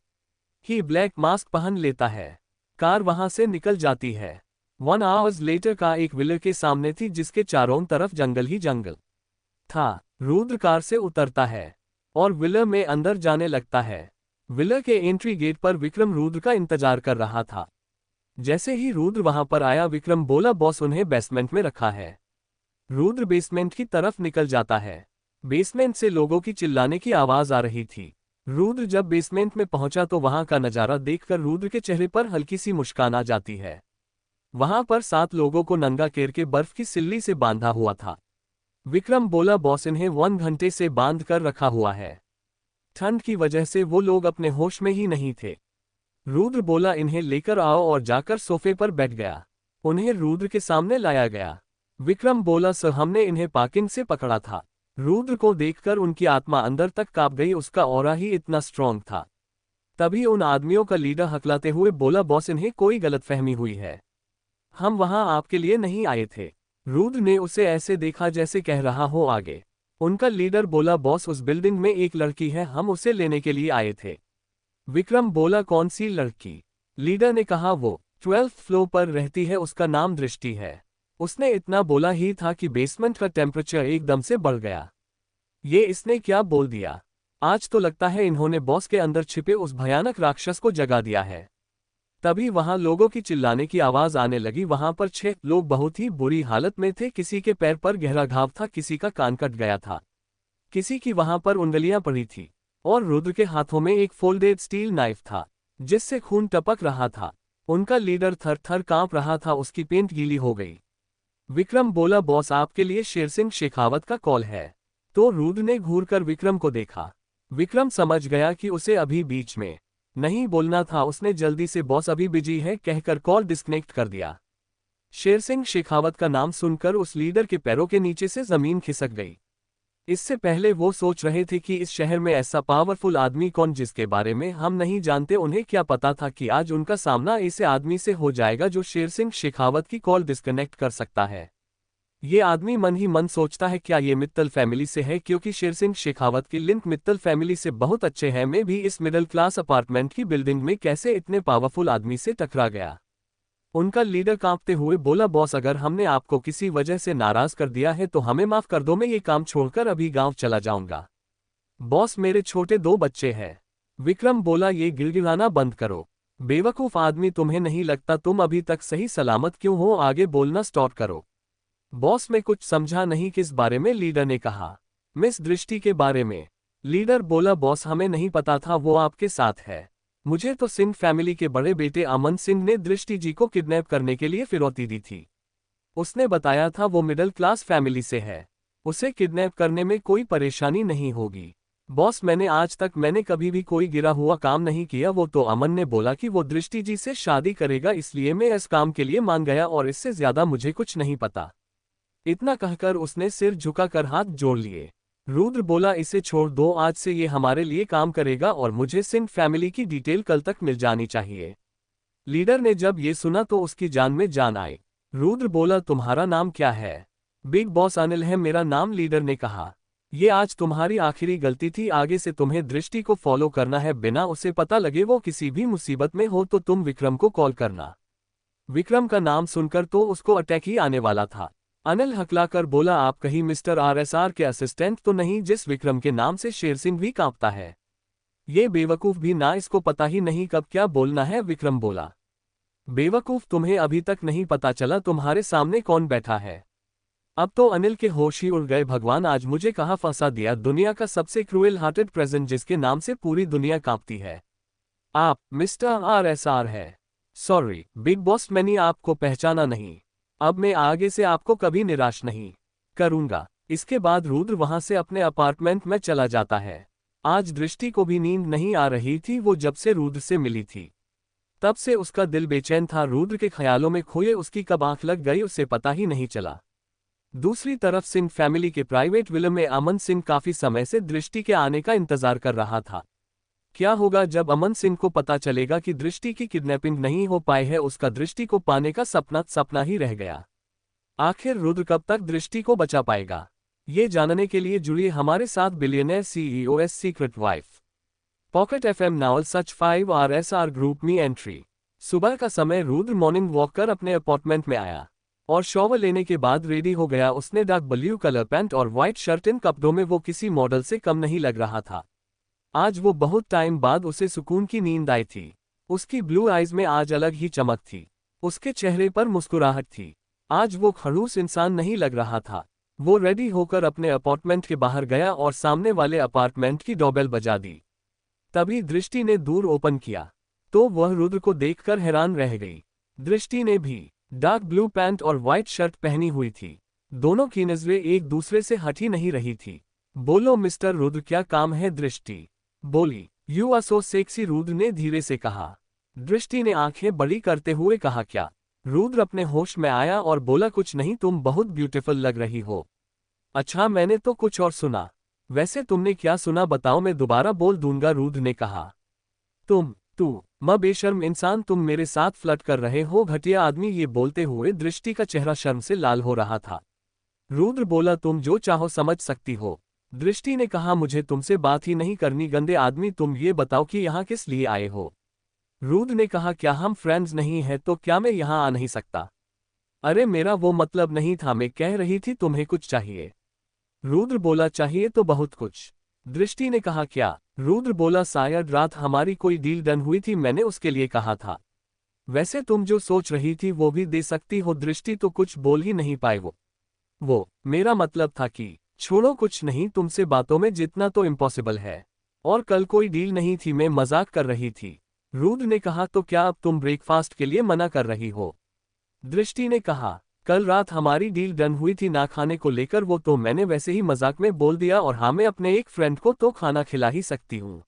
ही ब्लैक मास्क पहन लेता है। कार वहां से निकल जाती है। 1 आवर्स लेटर का एक विला के सामने थी जिसके चारों तरफ जंगल ही जंगल था। रुद्र कार से उतरता है और विला में अंदर जाने लगता है। विला के एंट्री गेट पर विक्रम रुद्र का इंतजार कर रहा था। जैसे ही रुद्र वहां पर आया विक्रम बोला बॉस उन्हें बेसमेंट में रखा है। रुद्र बेसमेंट की तरफ निकल जाता है। बेसमेंट से लोगों की चिल्लाने की आवाज आ रही थी। रुद्र जब बेसमेंट में पहुंचा तो वहां का नजारा देखकर रुद्र के चेहरे पर हल्की सी मुस्कान आ जाती है। वहां पर 7 लोगों को नंगा केर के बर्फ की सिल्ली से बांधा हुआ था। विक्रम बोला बॉस इन्हें 1 घंटे से बांध कर रखा हुआ है। ठंड की वजह से वो लोग अपने होश में ही नहीं थे। रुद्र बोला इन्हें लेकर आओ और जाकर सोफे पर बैठ गया। उन्हें रुद्र के सामने लाया गया। विक्रम बोला सर हमने इन्हें पार्किंग से पकड़ा था। रुद्र को देखकर उनकी आत्मा अंदर तक कांप गई। उसका ऑरा ही इतना स्ट्रांग था। तभी उन आदमियों का लीडर हकलाते हुए बोला बॉस इन्हें कोई गलतफहमी हुई है। हम वहां आपके लिए नहीं आए थे। रुद्र ने उसे ऐसे देखा जैसे कह रहा हो आगे। उनका लीडर बोला बॉस उस बिल्डिंग में एक लड़की है हम उसे लेने के लिए आए थे। विक्रम बोला कौन सी लड़की? लीडर ने कहा वो 12th फ्लोर पर रहती है उसका नाम दृष्टि है। उसने इतना बोला ही था कि बेसमेंट का टेम्परेचर एकदम से बढ़ गया। ये इसने क्या बोल दिया? आज तो लगता है इन्होंने बॉस के अंदर छिपे उस भयानक राक्षस को जगा दिया है। तभी वहां लोगों की चिल्लाने की आवाज आने लगी। वहां पर 6 लोग बहुत ही बुरी हालत में थे। किसी के पैर पर गहरा घाव था, किसी का कान कट गया था, किसी की वहां पर उंगलियां पड़ी थी और रुद्र के हाथों में एक फोल्डेड स्टील नाइफ था जिससे खून टपक रहा था। उनका लीडर थर थर कांप रहा था, उसकी पेंट गीली हो गई। विक्रम बोला बॉस आपके लिए शेर सिंह शेखावत का कॉल है। तो रुद्र ने घूरकर विक्रम को देखा। विक्रम समझ गया कि उसे अभी बीच में नहीं बोलना था। उसने जल्दी से बॉस अभी बिजी है कहकर कॉल डिस्कनेक्ट कर दिया। शेर सिंह शेखावत का नाम सुनकर उस लीडर के पैरों के नीचे से जमीन खिसक गई। इससे पहले वो सोच रहे थे कि इस शहर में ऐसा पावरफुल आदमी कौन जिसके बारे में हम नहीं जानते। उन्हें क्या पता था कि आज उनका सामना ऐसे आदमी से हो जाएगा जो शेर सिंह शेखावत की कॉल डिस्कनेक्ट कर सकता है। ये आदमी मन ही मन सोचता है क्या ये मित्तल फैमिली से है, क्योंकि शेर सिंह शेखावत की लिंक मित्तल फैमिली से बहुत अच्छे हैं। मैं भी इस मिडिल क्लास अपार्टमेंट की बिल्डिंग में कैसे इतने पावरफुल आदमी से टकरा गया। उनका लीडर कांपते हुए बोला बॉस अगर हमने आपको किसी वजह से नाराज कर दिया है तो हमें माफ कर दो। मैं ये काम छोड़कर अभी गांव चला जाऊंगा। बॉस मेरे छोटे 2 बच्चे हैं। विक्रम बोला ये गिड़गिड़ाना बंद करो। बेवकूफ आदमी, तुम्हें नहीं लगता तुम अभी तक सही सलामत क्यों हो? आगे बोलना स्टॉप करो। बॉस मैं कुछ समझा नहीं। किस बारे में? लीडर ने कहा। मिस दृष्टि के बारे में। लीडर बोला बॉस हमें नहीं पता था वो आपके साथ है। मुझे तो सिंह फैमिली के बड़े बेटे अमन सिंह ने दृष्टि जी को किडनैप करने के लिए फिरौती दी थी। उसने बताया था वो मिडिल क्लास फैमिली से है, उसे किडनैप करने में कोई परेशानी नहीं होगी। बॉस मैंने कभी भी कोई गिरा हुआ काम नहीं किया। वो तो अमन ने बोला कि वो दृष्टि जी से शादी करेगा, इसलिए मैं इस काम के लिए मान गया और इससे ज्यादा मुझे कुछ नहीं पता। इतना कहकर उसने सिर झुकाकर हाथ जोड़ लिए। रुद्र बोला इसे छोड़ दो, आज से ये हमारे लिए काम करेगा और मुझे सिंह फैमिली की डिटेल कल तक मिल जानी चाहिए। लीडर ने जब ये सुना तो उसकी जान में जान आई। रुद्र बोला तुम्हारा नाम क्या है? बिग बॉस अनिल है मेरा नाम। लीडर ने कहा ये आज तुम्हारी आखिरी गलती थी, आगे से तुम्हें दृष्टि को फॉलो करना है, बिना उसे पता लगे वो किसी भी मुसीबत में हो तो तुम विक्रम को कॉल करना। विक्रम का नाम सुनकर तो उसको अटैक ही आने वाला था। अनिल हकलाकर बोला आप कहीं मिस्टर RSR के असिस्टेंट तो नहीं जिस विक्रम के नाम से शेर सिंह भी कांपता है? ये बेवकूफ भी ना, इसको पता ही नहीं कब क्या बोलना है। विक्रम बोला बेवकूफ, तुम्हें अभी तक नहीं पता चला तुम्हारे सामने कौन बैठा है? अब तो अनिल के होश ही उड़ गए। भगवान आज मुझे कहाँ फंसा दिया। दुनिया का सबसे क्रूएल हार्टेड प्रेजेंट जिसके नाम से पूरी दुनिया कांपती है, आप मिस्टर RSR है। सॉरी बिग बॉस, मैंने आपको पहचाना नहीं। अब मैं आगे से आपको कभी निराश नहीं करूंगा। इसके बाद रुद्र वहां से अपने अपार्टमेंट में चला जाता है। आज दृष्टि को भी नींद नहीं आ रही थी। वो जब से रुद्र से मिली थी तब से उसका दिल बेचैन था। रुद्र के ख्यालों में खोए उसकी कब आंख लग गई उसे पता ही नहीं चला। दूसरी तरफ सिंह फैमिली के प्राइवेट विला में अमन सिंह काफी समय से दृष्टि के आने का इंतजार कर रहा था। क्या होगा जब अमन सिंह को पता चलेगा कि दृष्टि की किडनैपिंग नहीं हो पाई है। उसका दृष्टि को पाने का सपना ही रह गया। आखिर रुद्र कब तक दृष्टि को बचा पाएगा, ये जानने के लिए जुड़िए हमारे साथ billionaire CEO's secret wife. Pocket FM novel सच 5 RSR ग्रुप में एंट्री। सुबह का समय रुद्र मॉर्निंग वॉक कर अपने अपार्टमेंट में आया और शॉवर लेने के बाद रेडी हो गया। उसने डार्क ब्लू कलर पैंट और व्हाइट शर्ट। इन कपड़ों में वो किसी मॉडल से कम नहीं लग रहा था। आज वो बहुत टाइम बाद उसे सुकून की नींद आई थी। उसकी ब्लू आइज में आज अलग ही चमक थी। उसके चेहरे पर मुस्कुराहट थी। आज वो खड़ूस इंसान नहीं लग रहा था। वो रेडी होकर अपने अपार्टमेंट के बाहर गया और सामने वाले अपार्टमेंट की डोरबेल बजा दी। तभी दृष्टि ने दूर ओपन किया तो वह रुद्र को देखकर हैरान रह गई। दृष्टि ने भी डार्क ब्लू पैंट और व्हाइट शर्ट पहनी हुई थी। दोनों की नजरें एक दूसरे से हट ही नहीं रही थी। बोलो मिस्टर रुद्र, क्या काम है? दृष्टि बोली। You are so sexy, Rudra ने धीरे से कहा। दृष्टि ने आंखें बड़ी करते हुए कहा, क्या? रुद्र अपने होश में आया और बोला, कुछ नहीं, तुम बहुत ब्यूटीफुल लग रही हो। अच्छा, मैंने तो कुछ और सुना। वैसे तुमने क्या सुना बताओ, मैं दोबारा बोल दूंगा, रुद्र ने कहा। तू बेशर्म इंसान, तुम मेरे साथ फ्लर्ट कर रहे हो, घटिया आदमी। ये बोलते हुए दृष्टि का चेहरा शर्म से लाल हो रहा था। रुद्र बोला, तुम जो चाहो समझ सकती हो। दृष्टि ने कहा, मुझे तुमसे बात ही नहीं करनी, गंदे आदमी। तुम ये बताओ कि यहाँ किस लिए आए हो? रुद्र ने कहा, क्या हम फ्रेंड्स नहीं हैं तो क्या मैं यहाँ आ नहीं सकता? अरे मेरा वो मतलब नहीं था, मैं कह रही थी तुम्हें कुछ चाहिए। रुद्र बोला, चाहिए तो बहुत कुछ। दृष्टि ने कहा, क्या? रुद्र बोला, शायद रात हमारी कोई डील डन हुई थी, मैंने उसके लिए कहा था। वैसे तुम जो सोच रही थी वो भी दे सकती हो। दृष्टि तो कुछ बोल ही नहीं पाए। वो मेरा मतलब था कि छोड़ो, कुछ नहीं, तुमसे बातों में जितना तो इम्पॉसिबल है। और कल कोई डील नहीं थी, मैं मजाक कर रही थी। रुद्र ने कहा, तो क्या अब तुम ब्रेकफास्ट के लिए मना कर रही हो? दृष्टि ने कहा, कल रात हमारी डील डन हुई थी ना खाने को लेकर, वो तो मैंने वैसे ही मजाक में बोल दिया। और हाँ, मैं अपने एक फ्रेंड को तो खाना खिला ही सकती हूँ,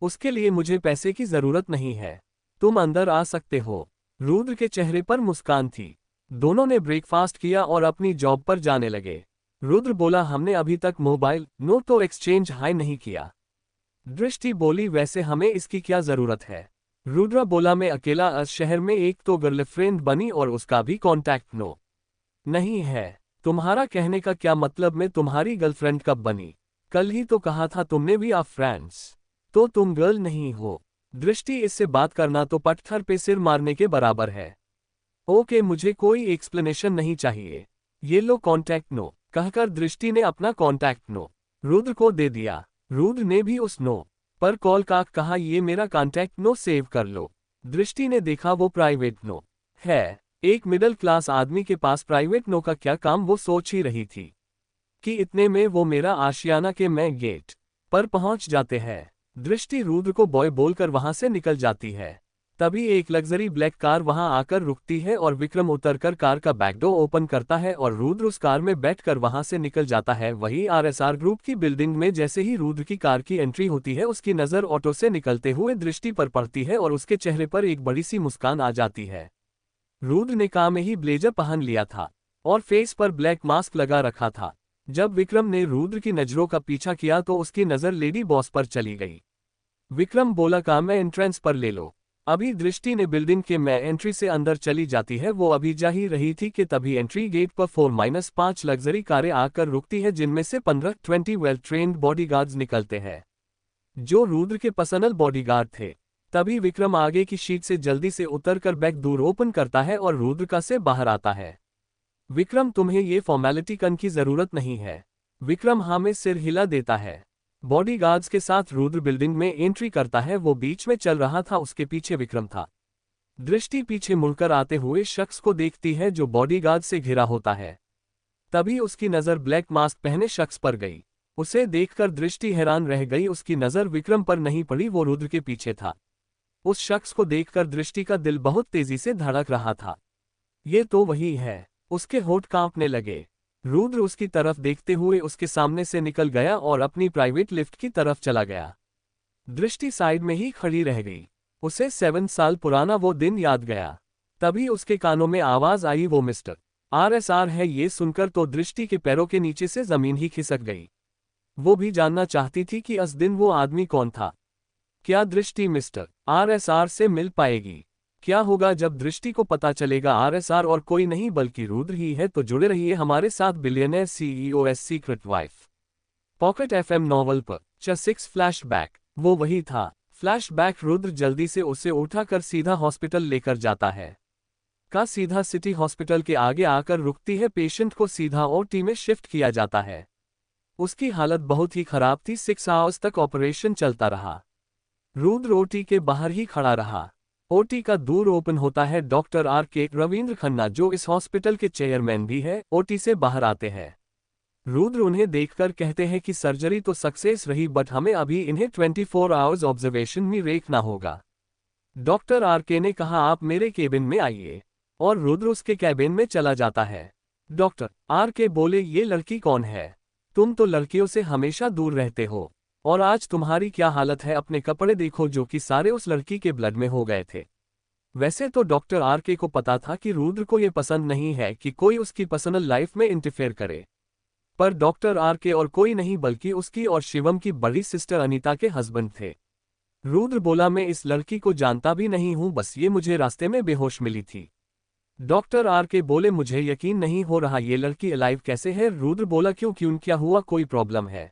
उसके लिए मुझे पैसे की जरूरत नहीं है। तुम अंदर आ सकते हो। रुद्र के चेहरे पर मुस्कान थी। दोनों ने ब्रेकफास्ट किया और अपनी जॉब पर जाने लगे। रुद्र बोला, हमने अभी तक मोबाइल नो तो एक्सचेंज हाई नहीं किया। दृष्टि बोली, वैसे हमें इसकी क्या जरूरत है? रुद्र बोला, मैं अकेला इस शहर में, एक तो गर्लफ्रेंड बनी और उसका भी कॉन्टैक्ट नो नहीं है। तुम्हारा कहने का क्या मतलब? मैं तुम्हारी गर्लफ्रेंड कब बनी? कल ही तो कहा था तुमने भी आप फ्रेंड्स, तो तुम गर्ल नहीं हो। दृष्टि, इससे बात करना तो पत्थर पे सिर मारने के बराबर है। ओके, मुझे कोई एक्सप्लेनेशन नहीं चाहिए। ये लो कॉन्टैक्ट नो, कहकर दृष्टि ने अपना कॉन्टैक्ट नो रुद्र को दे दिया। रुद्र ने भी उस नो पर कॉल का कहा, ये मेरा कॉन्टैक्ट नो, सेव कर लो। दृष्टि ने देखा वो प्राइवेट नो है। एक मिडिल क्लास आदमी के पास प्राइवेट नो का क्या काम? वो सोच ही रही थी कि इतने में वो मेरा आशियाना के मैं गेट पर पहुंच जाते हैं। दृष्टि रुद्र को बॉय बोलकर वहां से निकल जाती है। तभी एक लग्जरी ब्लैक कार वहां आकर रुकती है और विक्रम उतरकर कार का बैकडोर ओपन करता है और रुद्र उस कार में बैठकर वहां से निकल जाता है। वही RSR ग्रुप की बिल्डिंग में जैसे ही रुद्र की कार की एंट्री होती है, उसकी नजर ऑटो से निकलते हुए दृष्टि पर पड़ती है और उसके चेहरे पर एक बड़ी सी मुस्कान आ जाती है। रुद्र ने काम में ही ब्लेजर पहन लिया था और फेस पर ब्लैक मास्क लगा रखा था। जब विक्रम ने रुद्र की नजरों का पीछा किया तो उसकी नजर लेडी बॉस पर चली गई। विक्रम बोला, काम में एंट्रेंस पर ले लो। अभी दृष्टि ने बिल्डिंग के में एंट्री से अंदर चली जाती है। वो अभी जा ही रही थी कि तभी एंट्री गेट पर 4-5 लग्जरी कारें आकर रुकती है, जिनमें से 15-20 वेल ट्रेन्ड बॉडीगार्ड्स निकलते हैं, जो रुद्र के पर्सनल बॉडीगार्ड थे। तभी विक्रम आगे की शीट से जल्दी से उतरकर बैक डोर ओपन करता है और रुद्र का से बाहर आता है। विक्रम, तुम्हें ये फॉर्मेलिटी करने की जरूरत नहीं है। विक्रम हाँ में सिर हिला देता है। बॉडीगार्ड्स के साथ रुद्र बिल्डिंग में एंट्री करता है। वो बीच में चल रहा था, उसके पीछे विक्रम था। दृष्टि पीछे मुड़कर आते हुए शख्स को देखती है जो बॉडीगार्ड से घिरा होता है। तभी उसकी नज़र ब्लैक मास्क पहने शख्स पर गई। उसे देखकर दृष्टि हैरान रह गई। उसकी नज़र विक्रम पर नहीं पड़ी, वो रुद्र के पीछे था। उस शख्स को देखकर दृष्टि का दिल बहुत तेजी से धड़क रहा था। ये तो वही है। उसके होंठ कांपने लगे। रुद्र उसकी तरफ देखते हुए उसके सामने से निकल गया और अपनी प्राइवेट लिफ्ट की तरफ चला गया। दृष्टि साइड में ही खड़ी रह गई। उसे 7 साल पुराना वो दिन याद गया। तभी उसके कानों में आवाज आई, वो मिस्टर RSR है। ये सुनकर तो दृष्टि के पैरों के नीचे से जमीन ही खिसक गई। वो भी जानना चाहती थी कि उस दिन वो आदमी कौन था। क्या दृष्टि मिस्टर RSR से मिल पाएगी? क्या होगा जब दृष्टि को पता चलेगा RSR और कोई नहीं बल्कि रुद्र ही है? तो जुड़े रहिए हमारे साथ billionaire CEO secret wife pocket FM novel पर। 6 फ्लैशबैक। वो वही था। फ्लैशबैक। रुद्र जल्दी से उसे उठाकर सीधा हॉस्पिटल लेकर जाता है। सीधा सिटी हॉस्पिटल के आगे आकर रुकती है। पेशेंट को सीधा OT में शिफ्ट किया जाता है। उसकी हालत बहुत ही खराब थी। 6 आवर्स तक ऑपरेशन चलता रहा। रुद्र OT के बाहर ही खड़ा रहा। OT का दूर ओपन होता है। डॉक्टर RK रविंद्र खन्ना, जो इस हॉस्पिटल के चेयरमैन भी है, OT से बाहर आते हैं। रुद्र उन्हें देखकर कहते हैं कि सर्जरी तो सक्सेस रही, बट हमें अभी इन्हें 24 आवर्स ऑब्जर्वेशन में रखना होगा। डॉक्टर RK ने कहा, आप मेरे केबिन में आइए, और रुद्र उसके कैबिन में चला जाता है। डॉक्टर RK बोले, ये लड़की कौन है? तुम तो लड़कियों से हमेशा दूर रहते हो, और आज तुम्हारी क्या हालत है? अपने कपड़े देखो, जो कि सारे उस लड़की के ब्लड में हो गए थे। वैसे तो डॉक्टर RK को पता था कि रुद्र को ये पसंद नहीं है कि कोई उसकी पर्सनल लाइफ में इंटरफेयर करे, पर डॉक्टर RK और कोई नहीं बल्कि उसकी और शिवम की बड़ी सिस्टर अनीता के हस्बैंड थे। रुद्र बोला, मैं इस लड़की को जानता भी नहीं हूं, बस ये मुझे रास्ते में बेहोश मिली थी। डॉक्टर RK बोले, मुझे यकीन नहीं हो रहा, ये लड़की अलाइव कैसे है? रुद्र बोला, क्यों क्या हुआ, कोई प्रॉब्लम है?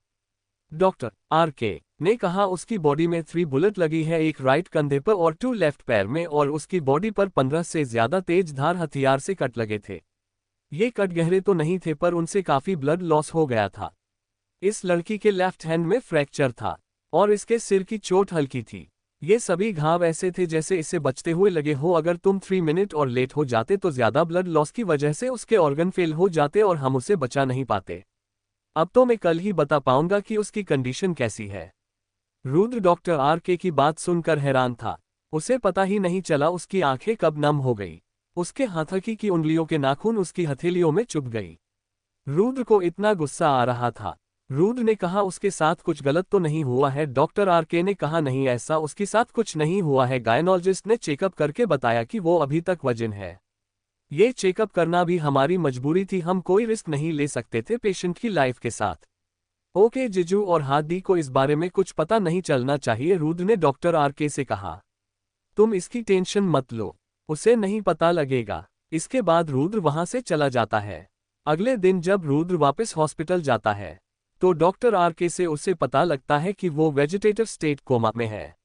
डॉक्टर RK ने कहा, उसकी बॉडी में 3 बुलेट लगी है, एक राइट कंधे पर और 2 लेफ्ट पैर में, और उसकी बॉडी पर 15 से ज्यादा तेज धार हथियार से कट लगे थे। ये कट गहरे तो नहीं थे, पर उनसे काफी ब्लड लॉस हो गया था। इस लड़की के लेफ्ट हैंड में फ्रैक्चर था, और इसके सिर की चोट हल्की थी। ये सभी घाव ऐसे थे जैसे इसे बचते हुए लगे हो। अगर तुम 3 मिनट और लेट हो जाते तो ज्यादा ब्लड लॉस की वजह से उसके ऑर्गन फेल हो जाते और हम उसे बचा नहीं पाते। अब तो मैं कल ही बता पाऊंगा कि उसकी कंडीशन कैसी है। रुद्र डॉक्टर RK की बात सुनकर हैरान था। उसे पता ही नहीं चला उसकी आंखें कब नम हो गई। उसके हाथकी की उंगलियों के नाखून उसकी हथेलियों में चुभ गई। रुद्र को इतना गुस्सा आ रहा था। रुद्र ने कहा, उसके साथ कुछ गलत तो नहीं हुआ है? डॉक्टर RK ने कहा, नहीं, ऐसा उसके साथ कुछ नहीं हुआ है। गायनोलॉजिस्ट ने चेकअप करके बताया कि वो अभी तक वर्जिन है। ये चेकअप करना भी हमारी मजबूरी थी, हम कोई रिस्क नहीं ले सकते थे पेशेंट की लाइफ के साथ। ओके, जिजू और हादी को इस बारे में कुछ पता नहीं चलना चाहिए, रुद्र ने डॉक्टर RK से कहा। तुम इसकी टेंशन मत लो, उसे नहीं पता लगेगा। इसके बाद रुद्र वहां से चला जाता है। अगले दिन जब रुद्र वापस हॉस्पिटल जाता है तो डॉक्टर RK से उसे पता लगता है कि वो वेजिटेटिव स्टेट कोमा में है।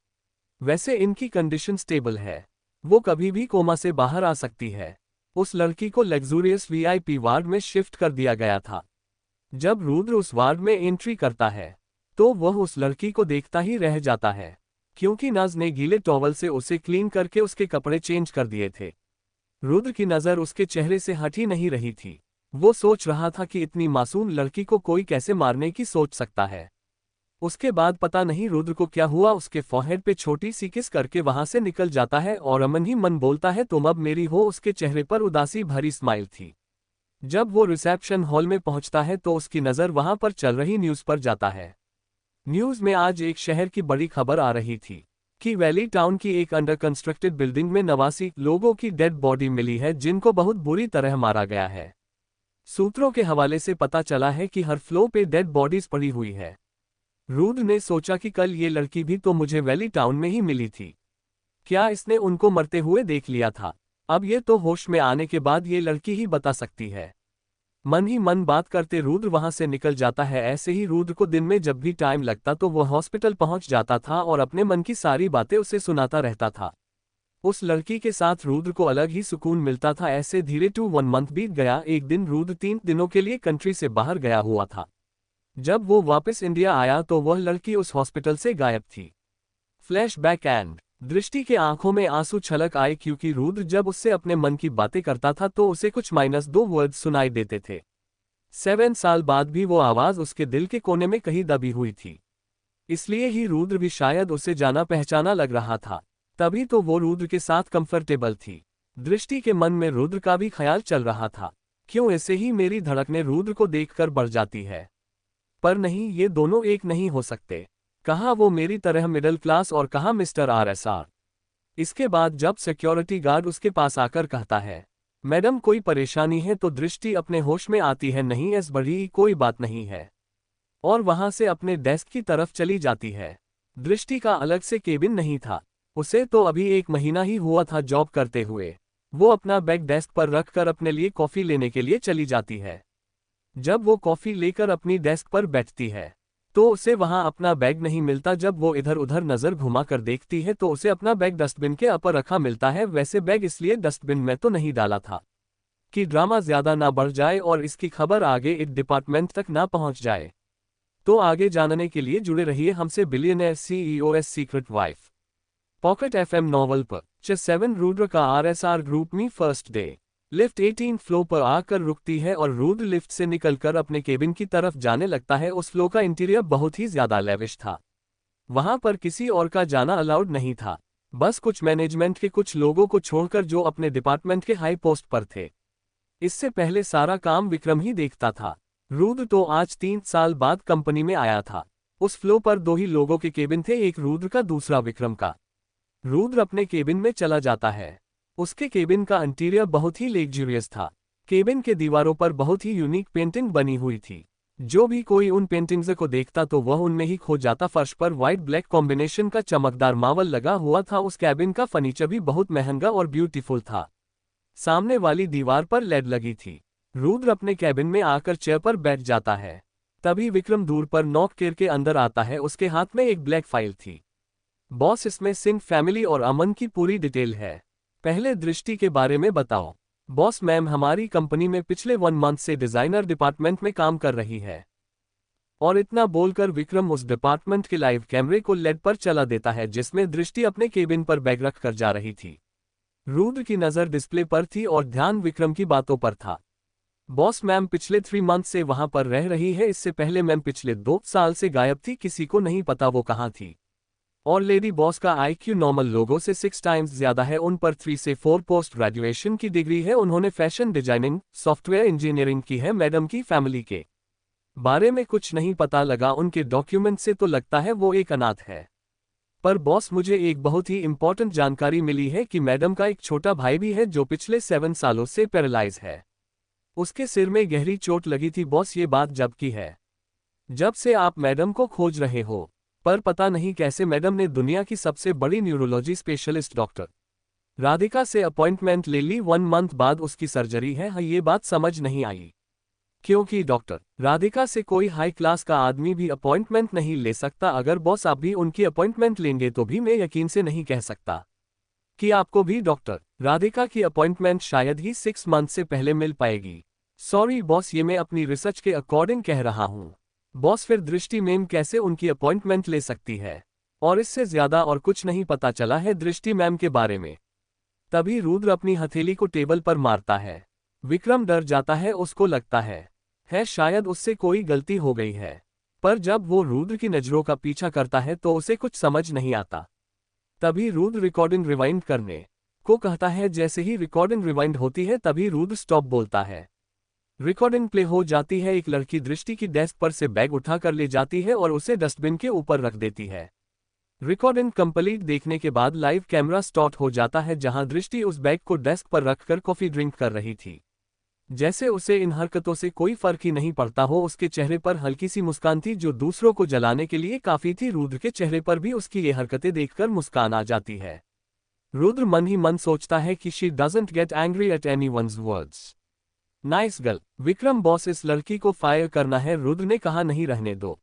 वैसे इनकी कंडीशन स्टेबल है, वो कभी भी कोमा से बाहर आ सकती है। उस लड़की को लग्जूरियस VIP वार्ड में शिफ्ट कर दिया गया था। जब रुद्र उस वार्ड में एंट्री करता है तो वह उस लड़की को देखता ही रह जाता है, क्योंकि नज ने गीले टॉवल से उसे क्लीन करके उसके कपड़े चेंज कर दिए थे। रुद्र की नज़र उसके चेहरे से हट ही नहीं रही थी। वो सोच रहा था कि इतनी मासूम लड़की को कोई कैसे मारने की सोच सकता है। उसके बाद पता नहीं रुद्र को क्या हुआ, उसके फॉरहेड पे छोटी सी किस करके वहां से निकल जाता है और मन ही मन बोलता है, तुम अब मेरी हो। उसके चेहरे पर उदासी भरी स्माइल थी। जब वो रिसेप्शन हॉल में पहुंचता है तो उसकी नज़र वहां पर चल रही न्यूज़ पर जाता है। न्यूज़ में आज एक शहर की बड़ी खबर आ रही थी कि वैली टाउन की एक अंडर कंस्ट्रक्टेड बिल्डिंग में 89 लोगों की डेड बॉडी मिली है, जिनको बहुत बुरी तरह मारा गया है। सूत्रों के हवाले से पता चला है कि हर फ्लोर पे डेड बॉडीज पड़ी हुई है। रुद्र ने सोचा कि कल ये लड़की भी तो मुझे वैली टाउन में ही मिली थी। क्या इसने उनको मरते हुए देख लिया था? अब ये तो होश में आने के बाद ये लड़की ही बता सकती है। मन ही मन बात करते रुद्र वहां से निकल जाता है। ऐसे ही रुद्र को दिन में जब भी टाइम लगता तो वह हॉस्पिटल पहुंच जाता था और अपने मन की सारी बातें उसे सुनाता रहता था। उस लड़की के साथ रुद्र को अलग ही सुकून मिलता था। ऐसे धीरे 1 मंथ बीत गया। एक दिन रुद्र 3 दिनों के लिए कंट्री से बाहर गया हुआ था। जब वो वापस इंडिया आया तो वह लड़की उस हॉस्पिटल से गायब थी। फ्लैशबैक एंड दृष्टि के आंखों में आंसू छलक आए, क्योंकि रुद्र जब उससे अपने मन की बातें करता था तो उसे कुछ -2 वर्ड सुनाई देते थे। 7 साल बाद भी वो आवाज उसके दिल के कोने में कहीं दबी हुई थी। इसलिए ही रुद्र भी शायद उसे जाना पहचाना लग रहा था। तभी तो वो रुद्र के साथ कंफर्टेबल थी। दृष्टि के मन में रुद्र का भी ख्याल चल रहा था, क्यों ऐसे ही मेरी धड़कनें रुद्र को देखकर बढ़ जाती है। पर नहीं, ये दोनों एक नहीं हो सकते। कहाँ वो मेरी तरह मिडिल क्लास और कहाँ मिस्टर RSR। इसके बाद जब सिक्योरिटी गार्ड उसके पास आकर कहता है, मैडम कोई परेशानी है, तो दृष्टि अपने होश में आती है, नहीं ऐस बड़ी कोई बात नहीं है, और वहां से अपने डेस्क की तरफ चली जाती है। दृष्टि का अलग से केबिन नहीं था। उसे तो अभी 1 महीना ही हुआ था जॉब करते हुए। वो अपना बैग डेस्क पर रखकर अपने लिए कॉफी लेने के लिए चली जाती है। जब वो कॉफी लेकर अपनी डेस्क पर बैठती है तो उसे वहां अपना बैग नहीं मिलता। जब वो इधर उधर नजर घुमाकर देखती है तो उसे अपना बैग डस्टबिन के ऊपर रखा मिलता है। वैसे बैग इसलिए डस्टबिन में तो नहीं डाला था कि ड्रामा ज्यादा ना बढ़ जाए और इसकी खबर आगे इस डिपार्टमेंट तक ना पहुंच जाए। तो आगे जानने के लिए जुड़े रहिए हमसे billionaire CEO's secret wife. Pocket FM novel पर 7 रुद्र का RSR ग्रुप में फर्स्ट डे। लिफ्ट 18 फ्लोर पर आकर रुकती है और रुद्र लिफ्ट से निकलकर अपने केबिन की तरफ जाने लगता है। उस फ्लोर का इंटीरियर बहुत ही ज्यादा लेविश था। वहां पर किसी और का जाना अलाउड नहीं था, बस कुछ मैनेजमेंट के कुछ लोगों को छोड़कर जो अपने डिपार्टमेंट के हाई पोस्ट पर थे। इससे पहले सारा काम विक्रम ही देखता था। रुद्र तो आज 3 साल बाद कंपनी में आया था। उस फ्लोर पर 2 ही लोगों के केबिन थे, एक रुद्र का दूसरा विक्रम का। रुद्र अपने केबिन में चला जाता है। उसके केबिन का इंटीरियर बहुत ही लग्जरियस था। केबिन के दीवारों पर बहुत ही यूनिक पेंटिंग बनी हुई थी। जो भी कोई उन पेंटिंग्स को देखता तो वह उनमें ही खो जाता। फर्श पर व्हाइट ब्लैक कॉम्बिनेशन का चमकदार मार्बल लगा हुआ था। उस कैबिन का फर्नीचर भी बहुत महंगा और ब्यूटीफुल था। सामने वाली दीवार पर LED लगी थी। रुद्र अपने कैबिन में आकर चेयर पर बैठ जाता है। तभी विक्रम दूर पर नॉक करके अंदर आता है। उसके हाथ में एक ब्लैक फाइल थी। बॉस, इसमें सिंह फैमिली और अमन की पूरी डिटेल है। पहले दृष्टि के बारे में बताओ। बॉस मैम हमारी कंपनी में पिछले 1 मंथ से डिजाइनर डिपार्टमेंट में काम कर रही है। और इतना बोलकर विक्रम उस डिपार्टमेंट के लाइव कैमरे को LED पर चला देता है जिसमें दृष्टि अपने केबिन पर बैग रख कर जा रही थी। रुद्र की नजर डिस्प्ले पर थी और ध्यान विक्रम की बातों पर था। बॉस मैम पिछले 3 मंथ से वहां पर रह रही है। इससे पहले मैम पिछले 2 साल से गायब थी, किसी को नहीं पता वो कहां थी। और लेडी बॉस का IQ नॉर्मल लोगों से 6 टाइम्स ज्यादा है। उन पर 3 से 4 पोस्ट ग्रेजुएशन की डिग्री है। उन्होंने फैशन डिजाइनिंग, सॉफ्टवेयर इंजीनियरिंग की है। मैडम की फैमिली के बारे में कुछ नहीं पता लगा। उनके डॉक्यूमेंट से तो लगता है वो एक अनाथ है। पर बॉस मुझे एक बहुत ही इंपॉर्टेंट जानकारी मिली है कि मैडम का एक छोटा भाई भी है जो पिछले 7 सालों से पैरालाइज है। उसके सिर में गहरी चोट लगी थी। बॉस ये बात जब की है जब से आप मैडम को खोज रहे हो, पर पता नहीं कैसे मैडम ने दुनिया की सबसे बड़ी न्यूरोलॉजी स्पेशलिस्ट डॉक्टर राधिका से अपॉइंटमेंट ले ली। 1 मंथ बाद उसकी सर्जरी है। ये बात समझ नहीं आई, क्योंकि डॉक्टर राधिका से कोई हाई क्लास का आदमी भी अपॉइंटमेंट नहीं ले सकता। अगर बॉस आप भी उनकी अपॉइंटमेंट लेंगे तो भी मैं यकीन से नहीं कह सकता कि आपको भी डॉक्टर राधिका की अपॉइंटमेंट शायद ही 6 मंथ से पहले मिल पाएगी। सॉरी बॉस, ये मैं अपनी रिसर्च के अकॉर्डिंग कह रहा हूं। बॉस फिर दृष्टि मैम कैसे उनकी अपॉइंटमेंट ले सकती है? और इससे ज्यादा और कुछ नहीं पता चला है दृष्टि मैम के बारे में। तभी रुद्र अपनी हथेली को टेबल पर मारता है। विक्रम डर जाता है। उसको लगता है शायद उससे कोई गलती हो गई है। पर जब वो रुद्र की नजरों का पीछा करता है तो उसे कुछ समझ नहीं आता। तभी रुद्र रिकॉर्डिंग रिवाइंड करने को कहता है। जैसे ही रिकॉर्डिंग रिवाइंड होती है तभी रुद्र स्टॉप बोलता है। रिकॉर्डिंग प्ले हो जाती है। एक लड़की दृष्टि की डेस्क पर से बैग उठाकर ले जाती है और उसे डस्टबिन के ऊपर रख देती है। रिकॉर्डिंग कंप्लीट देखने के बाद लाइव कैमरा स्टार्ट हो जाता है जहां दृष्टि उस बैग को डेस्क पर रखकर कॉफी ड्रिंक कर रही थी। जैसे उसे इन हरकतों से कोई फर्क ही नहीं पड़ता हो। उसके चेहरे पर हल्की सी मुस्कान थी जो दूसरों को जलाने के लिए काफी थी। रुद्र के चेहरे पर भी उसकी ये हरकतें देखकर मुस्कान आ जाती है। रुद्र मन ही मन सोचता है कि she doesn't get angry at anyone's words. Nice girl. Vikram boss, इस लड़की को फायर करना है। रुद्र ने कहा नहीं, रहने दो,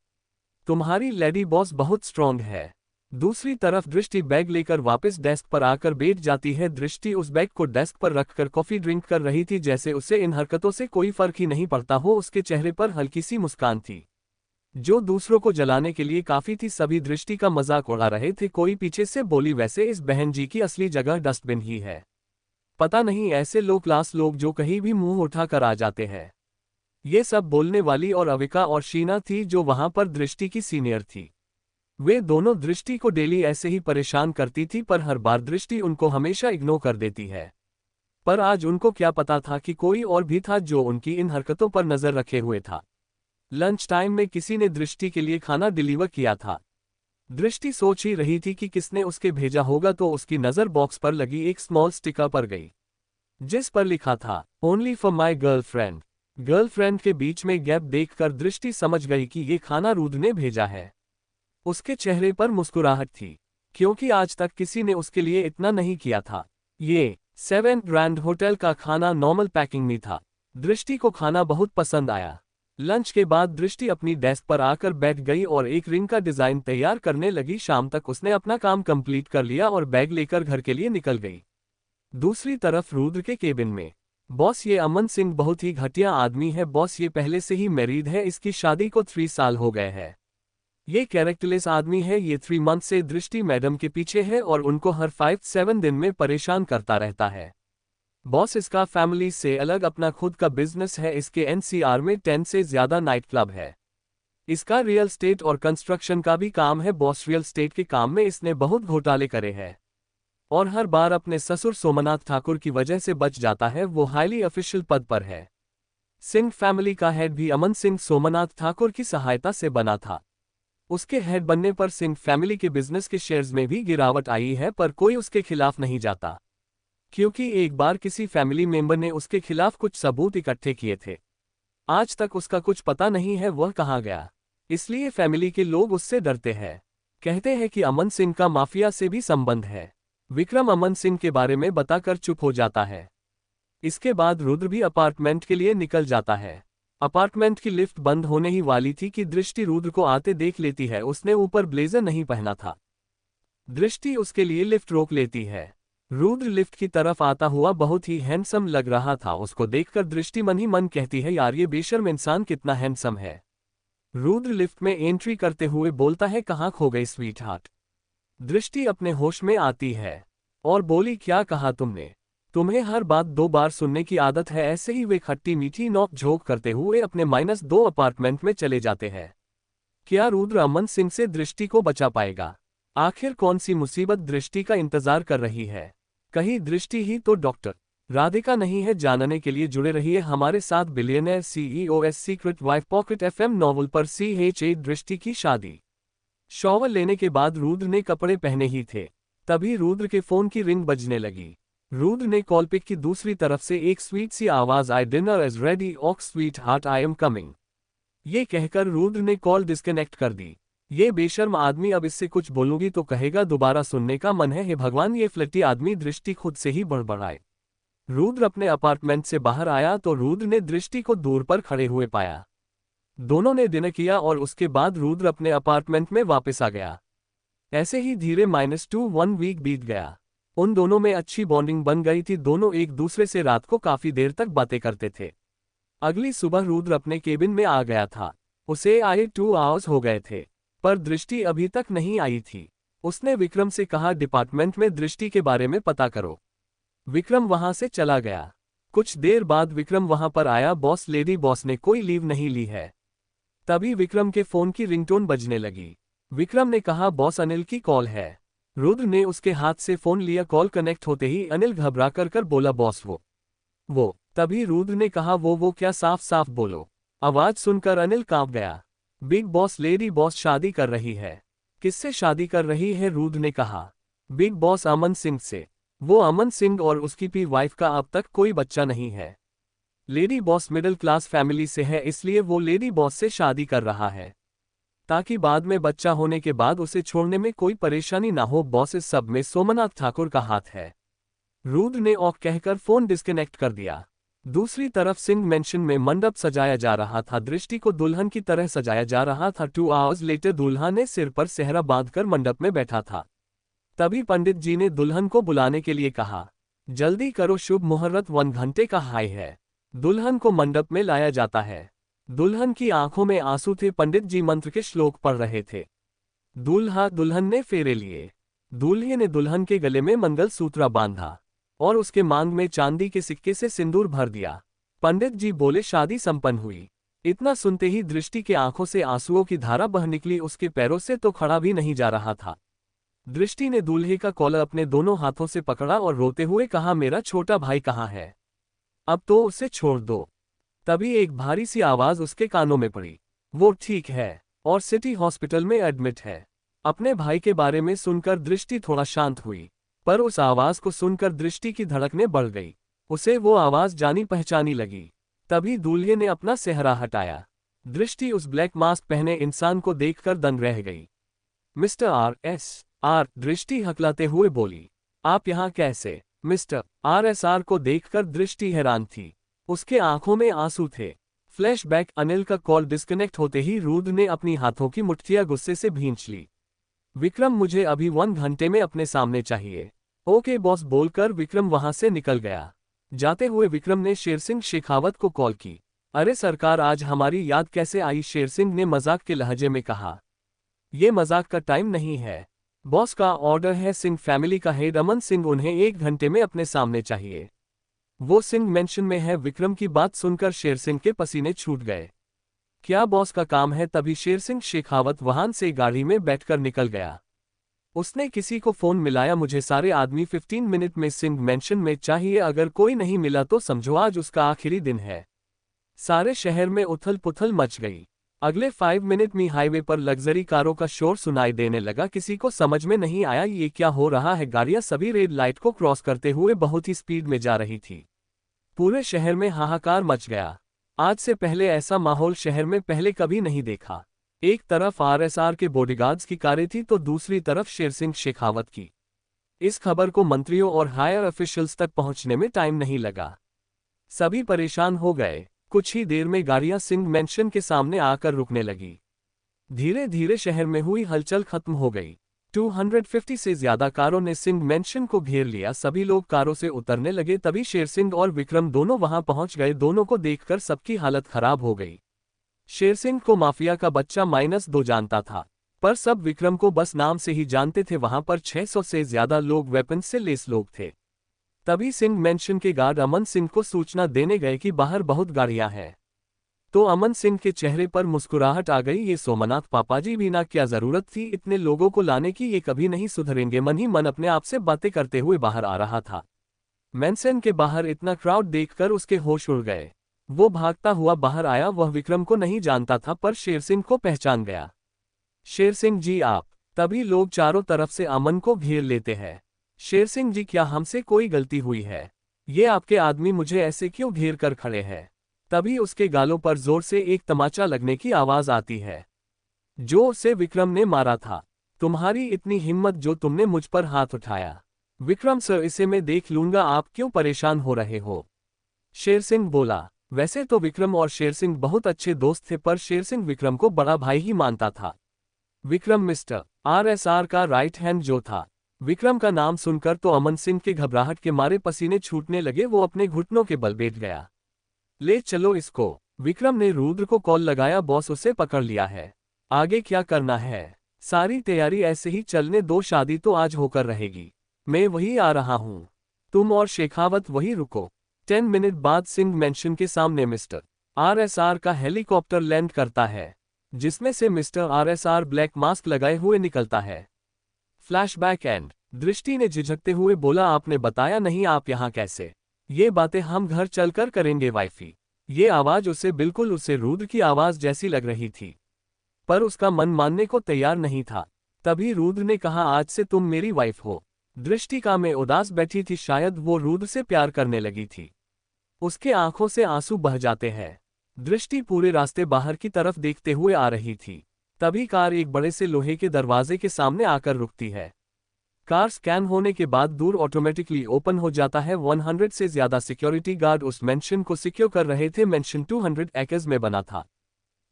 तुम्हारी लेडी बॉस बहुत स्ट्रांग है। दूसरी तरफ दृष्टि बैग लेकर वापस डेस्क पर आकर बैठ जाती है। दृष्टि उस बैग को डेस्क पर रखकर कॉफी ड्रिंक कर रही थी। जैसे उसे इन हरकतों से कोई फर्क ही नहीं पड़ता हो। उसके चेहरे पर हल्की सी मुस्कान थी जो दूसरों को जलाने के लिए काफी थी। सभी दृष्टि का मजाक उड़ा रहे थे। कोई पीछे से बोली, वैसे इस बहन जी की असली जगह डस्टबिन ही है। पता नहीं ऐसे लो क्लास लोग जो कहीं भी मुंह उठाकर आ जाते हैं। ये सब बोलने वाली और अविका और शीना थी जो वहां पर दृष्टि की सीनियर थी। वे दोनों दृष्टि को डेली ऐसे ही परेशान करती थी पर हर बार दृष्टि उनको हमेशा इग्नोर कर देती है। पर आज उनको क्या पता था कि कोई और भी था जो उनकी इन हरकतों पर नजर रखे हुए था। लंच टाइम में किसी ने दृष्टि के लिए खाना डिलीवर किया था। दृष्टि सोच ही रही थी कि किसने उसके भेजा होगा तो उसकी नज़र बॉक्स पर लगी एक स्मॉल स्टिकर पर गई, जिस पर लिखा था only for my girlfriend. Girlfriend के बीच में गैप देखकर दृष्टि समझ गई कि ये खाना रुद्र ने भेजा है। उसके चेहरे पर मुस्कुराहट थी, क्योंकि आज तक किसी ने उसके लिए इतना नहीं किया था। ये 7 ग्रैंड होटल का खाना नॉर्मल पैकिंग में था। दृष्टि को खाना बहुत पसंद आया। लंच के बाद दृष्टि अपनी डेस्क पर आकर बैठ गई और एक रिंग का डिजाइन तैयार करने लगी। शाम तक उसने अपना काम कंप्लीट कर लिया और बैग लेकर घर के लिए निकल गई। दूसरी तरफ रुद्र के केबिन में बॉस, ये अमन सिंह बहुत ही घटिया आदमी है। बॉस, ये पहले से ही मैरिड है, इसकी शादी को 3 साल हो गए हैं। ये कैरेक्टरलेस आदमी है। ये 3 मंथ से दृष्टि मैडम के पीछे है और उनको हर 5-7 दिन में परेशान करता रहता है। बॉस, इसका फैमिली से अलग अपना खुद का बिजनेस है। इसके एनसीआर में 10 से ज्यादा नाइट क्लब है। इसका रियल स्टेट और कंस्ट्रक्शन का भी काम है। बॉस, रियल स्टेट के काम में इसने बहुत घोटाले करे हैं और हर बार अपने ससुर सोमनाथ ठाकुर की वजह से बच जाता है। वो हाईली ऑफिशियल पद पर है। सिंह फैमिली का हेड भी अमन सिंह सोमनाथ ठाकुर की सहायता से बना था। उसके हेड बनने पर सिंह फैमिली के बिजनेस के शेयर्स में भी गिरावट आई है, पर कोई उसके खिलाफ नहीं जाता, क्योंकि एक बार किसी फैमिली मेंबर ने उसके खिलाफ कुछ सबूत इकट्ठे किए थे। आज तक उसका कुछ पता नहीं है वह कहाँ गया, इसलिए फैमिली के लोग उससे डरते हैं। कहते हैं कि अमन सिंह का माफिया से भी संबंध है। विक्रम अमन सिंह के बारे में बताकर चुप हो जाता है। इसके बाद रुद्र भी अपार्टमेंट के लिए निकल जाता है। अपार्टमेंट की लिफ्ट बंद होने ही वाली थी कि दृष्टि रुद्र को आते देख लेती है। उसने ऊपर ब्लेजर नहीं पहना था। दृष्टि उसके लिए लिफ्ट रोक लेती है। रुद्र लिफ्ट की तरफ आता हुआ बहुत ही हैंडसम लग रहा था। उसको देखकर दृष्टि मन ही मन कहती है, यार ये बेशर्म इंसान कितना हैंडसम है। रुद्र लिफ्ट में एंट्री करते हुए बोलता है, कहाँ खो गई स्वीट हार्ट। दृष्टि अपने होश में आती है और बोली, क्या कहा तुमने? तुम्हें हर बात 2 बार सुनने की आदत है। ऐसे ही वे खट्टी मीठी नोक झोंक करते हुए अपने -2 अपार्टमेंट में चले जाते हैं। क्या रुद्र अमन सिंह से दृष्टि को बचा पाएगा? आखिर कौन सी मुसीबत दृष्टि का इंतजार कर रही है? कहीं दृष्टि ही तो डॉक्टर राधिका नहीं है? जानने के लिए जुड़े रहिए हमारे साथ। Billionaire CEO S secret wife pocket FM novel पर CHA दृष्टि की शादी। शॉवर लेने के बाद रुद्र ने कपड़े पहने ही थे, तभी रुद्र के फोन की रिंग बजने लगी। रुद्र ने कॉल पिक की। दूसरी तरफ से एक स्वीट सी आवाज आई, डिनर इज रेडी ऑक sweet heart I am coming. ये कहकर रुद्र ने कॉल डिस्कनेक्ट कर दी। ये बेशर्म आदमी, अब इससे कुछ बोलूंगी तो कहेगा दोबारा सुनने का मन है। हे भगवान, ये फ्लटी आदमी। दृष्टि खुद से ही बड़बड़ाए। रुद्र अपने अपार्टमेंट से बाहर आया तो रुद्र ने दृष्टि को दूर पर खड़े हुए पाया। दोनों ने डिनर किया और उसके बाद रुद्र अपने अपार्टमेंट में वापस आ गया। ऐसे ही धीरे -1 वीक बीत गया। उन दोनों में अच्छी बॉन्डिंग बन गई थी। दोनों एक दूसरे से रात को काफी देर तक बातें करते थे। अगली सुबह रुद्र अपने केबिन में आ गया था। उसे आए 2 आवर्स हो गए थे, पर दृष्टि अभी तक नहीं आई थी। उसने विक्रम से कहा, डिपार्टमेंट में दृष्टि के बारे में पता करो। विक्रम वहां से चला गया। कुछ देर बाद विक्रम वहां पर आया। बॉस, लेडी बॉस ने कोई लीव नहीं ली है। तभी विक्रम के फोन की रिंगटोन बजने लगी। विक्रम ने कहा, बॉस अनिल की कॉल है। रुद्र ने उसके हाथ से फोन लिया। कॉल कनेक्ट होते ही अनिल घबरा कर बोला, बॉस वो। तभी रुद्र ने कहा, वो क्या, साफ साफ बोलो। आवाज सुनकर अनिल कांप गया। बिग बॉस, लेडी बॉस शादी कर रही है। किससे शादी कर रही है? रुद्र ने कहा। बिग बॉस, अमन सिंह से। वो अमन सिंह और उसकी पी वाइफ का अब तक कोई बच्चा नहीं है। Lady boss middle class family से है, इसलिए वो लेडी बॉस से शादी कर रहा है, ताकि बाद में बच्चा होने के बाद उसे छोड़ने में कोई परेशानी ना हो। बॉस, इस सब में सोमनाथ ठाकुर का हाथ है। रुद्र ने ऑक कहकर फोन डिस्कनेक्ट कर दिया। दूसरी तरफ सिंह मेंशन में मंडप सजाया जा रहा था। दृष्टि को दुल्हन की तरह सजाया जा रहा था। 2 आवर्स लेटर दुल्हा ने सिर पर सेहरा बांधकर मंडप में बैठा था। तभी पंडित जी ने दुल्हन को बुलाने के लिए कहा, जल्दी करो, शुभ मुहूर्त 1 घंटे का हाई है। दुल्हन को मंडप में लाया जाता है। दुल्हन की आंखों में आंसू थे। पंडित जी मंत्र के श्लोक पढ़ रहे थे। दूल्हा दुल्हन ने फेरे लिए। दूल्हे ने दुल्हन के गले में मंगलसूत्र बांधा और उसके मांग में चांदी के सिक्के से सिंदूर भर दिया। पंडित जी बोले शादी संपन्न हुई। इतना सुनते ही दृष्टि के आंखों से आंसुओं की धारा बह निकली, उसके पैरों से तो खड़ा भी नहीं जा रहा था। दृष्टि ने दूल्हे का कॉलर अपने दोनों हाथों से पकड़ा और रोते हुए कहा, मेरा छोटा भाई कहाँ है? अब तो उसे छोड़ दो। तभी एक भारी सी आवाज उसके कानों में पड़ी, वो ठीक है और सिटी हॉस्पिटल में एडमिट है। अपने भाई के बारे में सुनकर दृष्टि थोड़ा शांत हुई, पर उस आवाज को सुनकर दृष्टि की धड़कनें बढ़ गई। उसे वो आवाज जानी पहचानी लगी। तभी दूल्हे ने अपना सेहरा हटाया। दृष्टि उस ब्लैक मास्क पहने इंसान को देखकर दंग रह गई। मिस्टर RSR, दृष्टि हकलाते हुए बोली, आप यहाँ कैसे? मिस्टर RSR को देखकर दृष्टि हैरान थी। उसके आंखों में आंसू थे। फ्लैशबैक, अनिल का कॉल डिस्कनेक्ट होते ही रुद्र ने अपनी हाथों की मुट्ठियां गुस्से से भींच ली। विक्रम, मुझे अभी 1 घंटे में अपने सामने चाहिए। ओके बॉस, बोलकर विक्रम वहां से निकल गया। जाते हुए विक्रम ने शेरसिंह शेखावत को कॉल की। अरे सरकार, आज हमारी याद कैसे आई? शेरसिंह ने मजाक के लहजे में कहा। ये मजाक का टाइम नहीं है, बॉस का ऑर्डर है। सिंह फैमिली का हेड अमन सिंह, उन्हें 1 घंटे में अपने सामने चाहिए। वो सिंह मेंशन में है। विक्रम की बात सुनकर शेरसिंह के पसीने छूट गए। क्या बॉस का काम है? तभी शेरसिंह शेखावत वाहन से गाड़ी में बैठकर निकल गया। उसने किसी को फोन मिलाया, मुझे सारे आदमी 15 मिनट में सिंह मेंशन में चाहिए। अगर कोई नहीं मिला तो समझो आज उसका आखिरी दिन है। सारे शहर में उथल पुथल मच गई। अगले 5 मिनट में हाईवे पर लग्जरी कारों का शोर सुनाई देने लगा। किसी को समझ में नहीं आया ये क्या हो रहा है। गाड़ियां सभी रेड लाइट को क्रॉस करते हुए बहुत ही स्पीड में जा रही थी। पूरे शहर में हाहाकार मच गया। आज से पहले ऐसा माहौल शहर में पहले कभी नहीं देखा। एक तरफ RSR के बॉडीगार्ड्स की कारें थी तो दूसरी तरफ शेरसिंह शेखावत की। इस खबर को मंत्रियों और हायर ऑफिशियल्स तक पहुंचने में टाइम नहीं लगा। सभी परेशान हो गए। कुछ ही देर में गाड़ियां सिंह मेंशन के सामने आकर रुकने लगी। धीरे धीरे शहर में हुई हलचल खत्म हो गई। 250 से ज्यादा कारों ने सिंह मेंशन को घेर लिया। सभी लोग कारों से उतरने लगे। तभी शेरसिंह और विक्रम दोनों वहां पहुंच गए। दोनों को देखकर सबकी हालत खराब हो गई। शेरसिंह को माफिया का बच्चा -2 जानता था, पर सब विक्रम को बस नाम से ही जानते थे। वहां पर 600 से ज्यादा लोग वेपन से लेस लोग थे। तभी सिंह मेंशन के गार्ड अमन सिंह को सूचना देने गए कि बाहर बहुत गाड़ियां हैं। तो अमन सिंह के चेहरे पर मुस्कुराहट आ गई। ये सोमनाथ पापाजी भी ना, क्या जरूरत थी इतने लोगों को लाने की? ये कभी नहीं सुधरेंगे। मन ही मन अपने आप से बातें करते हुए बाहर आ रहा था। मेंशन के बाहर इतना क्राउड देखकर उसके होश उड़ गए। वो भागता हुआ बाहर आया। वह विक्रम को नहीं जानता था पर शेरसिंह को पहचान गया। शेरसिंह जी आप? तभी लोग चारों तरफ से अमन को घेर लेते हैं। शेरसिंह जी, क्या हमसे कोई गलती हुई है? ये आपके आदमी मुझे ऐसे क्यों घेर कर खड़े हैं? तभी उसके गालों पर जोर से एक तमाचा लगने की आवाज आती है। जो उसे विक्रम ने मारा था। तुम्हारी इतनी हिम्मत जो तुमने मुझ पर हाथ उठाया। विक्रम सर, इसे मैं देख लूंगा, आप क्यों परेशान हो रहे हो? शेरसिंह बोला। वैसे तो विक्रम और शेरसिंह बहुत अच्छे दोस्त थे पर शेरसिंह विक्रम को बड़ा भाई ही मानता था। विक्रम मिस्टर RSR का राइट हैंड जो था। विक्रम का नाम सुनकर तो अमन सिंह के घबराहट के मारे पसीने छूटने लगे। वो अपने घुटनों के बल बैठ गया। ले चलो इसको। विक्रम ने रुद्र को कॉल लगाया। बॉस, उसे पकड़ लिया है। आगे क्या करना है? सारी तैयारी ऐसे ही चलने दो, शादी तो आज होकर रहेगी। मैं वही आ रहा हूं, तुम और शेखावत वही रुको। 10 मिनट बाद सिंह मेंशन के सामने मिस्टर RSR का हेलीकॉप्टर लैंड करता है, जिसमें से मिस्टर RSR ब्लैक मास्क लगाए हुए निकलता है। Flashback and. दृष्टि ने झिझकते हुए बोला, आपने बताया नहीं, आप यहाँ कैसे? ये बातें हम घर चलकर करेंगे वाइफी। ये आवाज उसे बिल्कुल उसे रुद्र की आवाज जैसी लग रही थी, पर उसका मन मानने को तैयार नहीं था। तभी रुद्र ने कहा, आज से तुम मेरी वाइफ हो। दृष्टि का में उदास बैठी थी। शायद वो रुद्र से प्यार करने लगी थी। उसके आंखों से आंसू बह जाते हैं। दृष्टि पूरे रास्ते बाहर की तरफ देखते हुए आ रही थी। तभी कार एक बड़े से लोहे के दरवाजे के सामने आकर रुकती है। कार स्कैन होने के बाद दूर ऑटोमेटिकली ओपन हो जाता है। 100 से ज्यादा सिक्योरिटी गार्ड उस मेंशन को सिक्योर कर रहे थे। मेंशन 200 एकर्स में बना था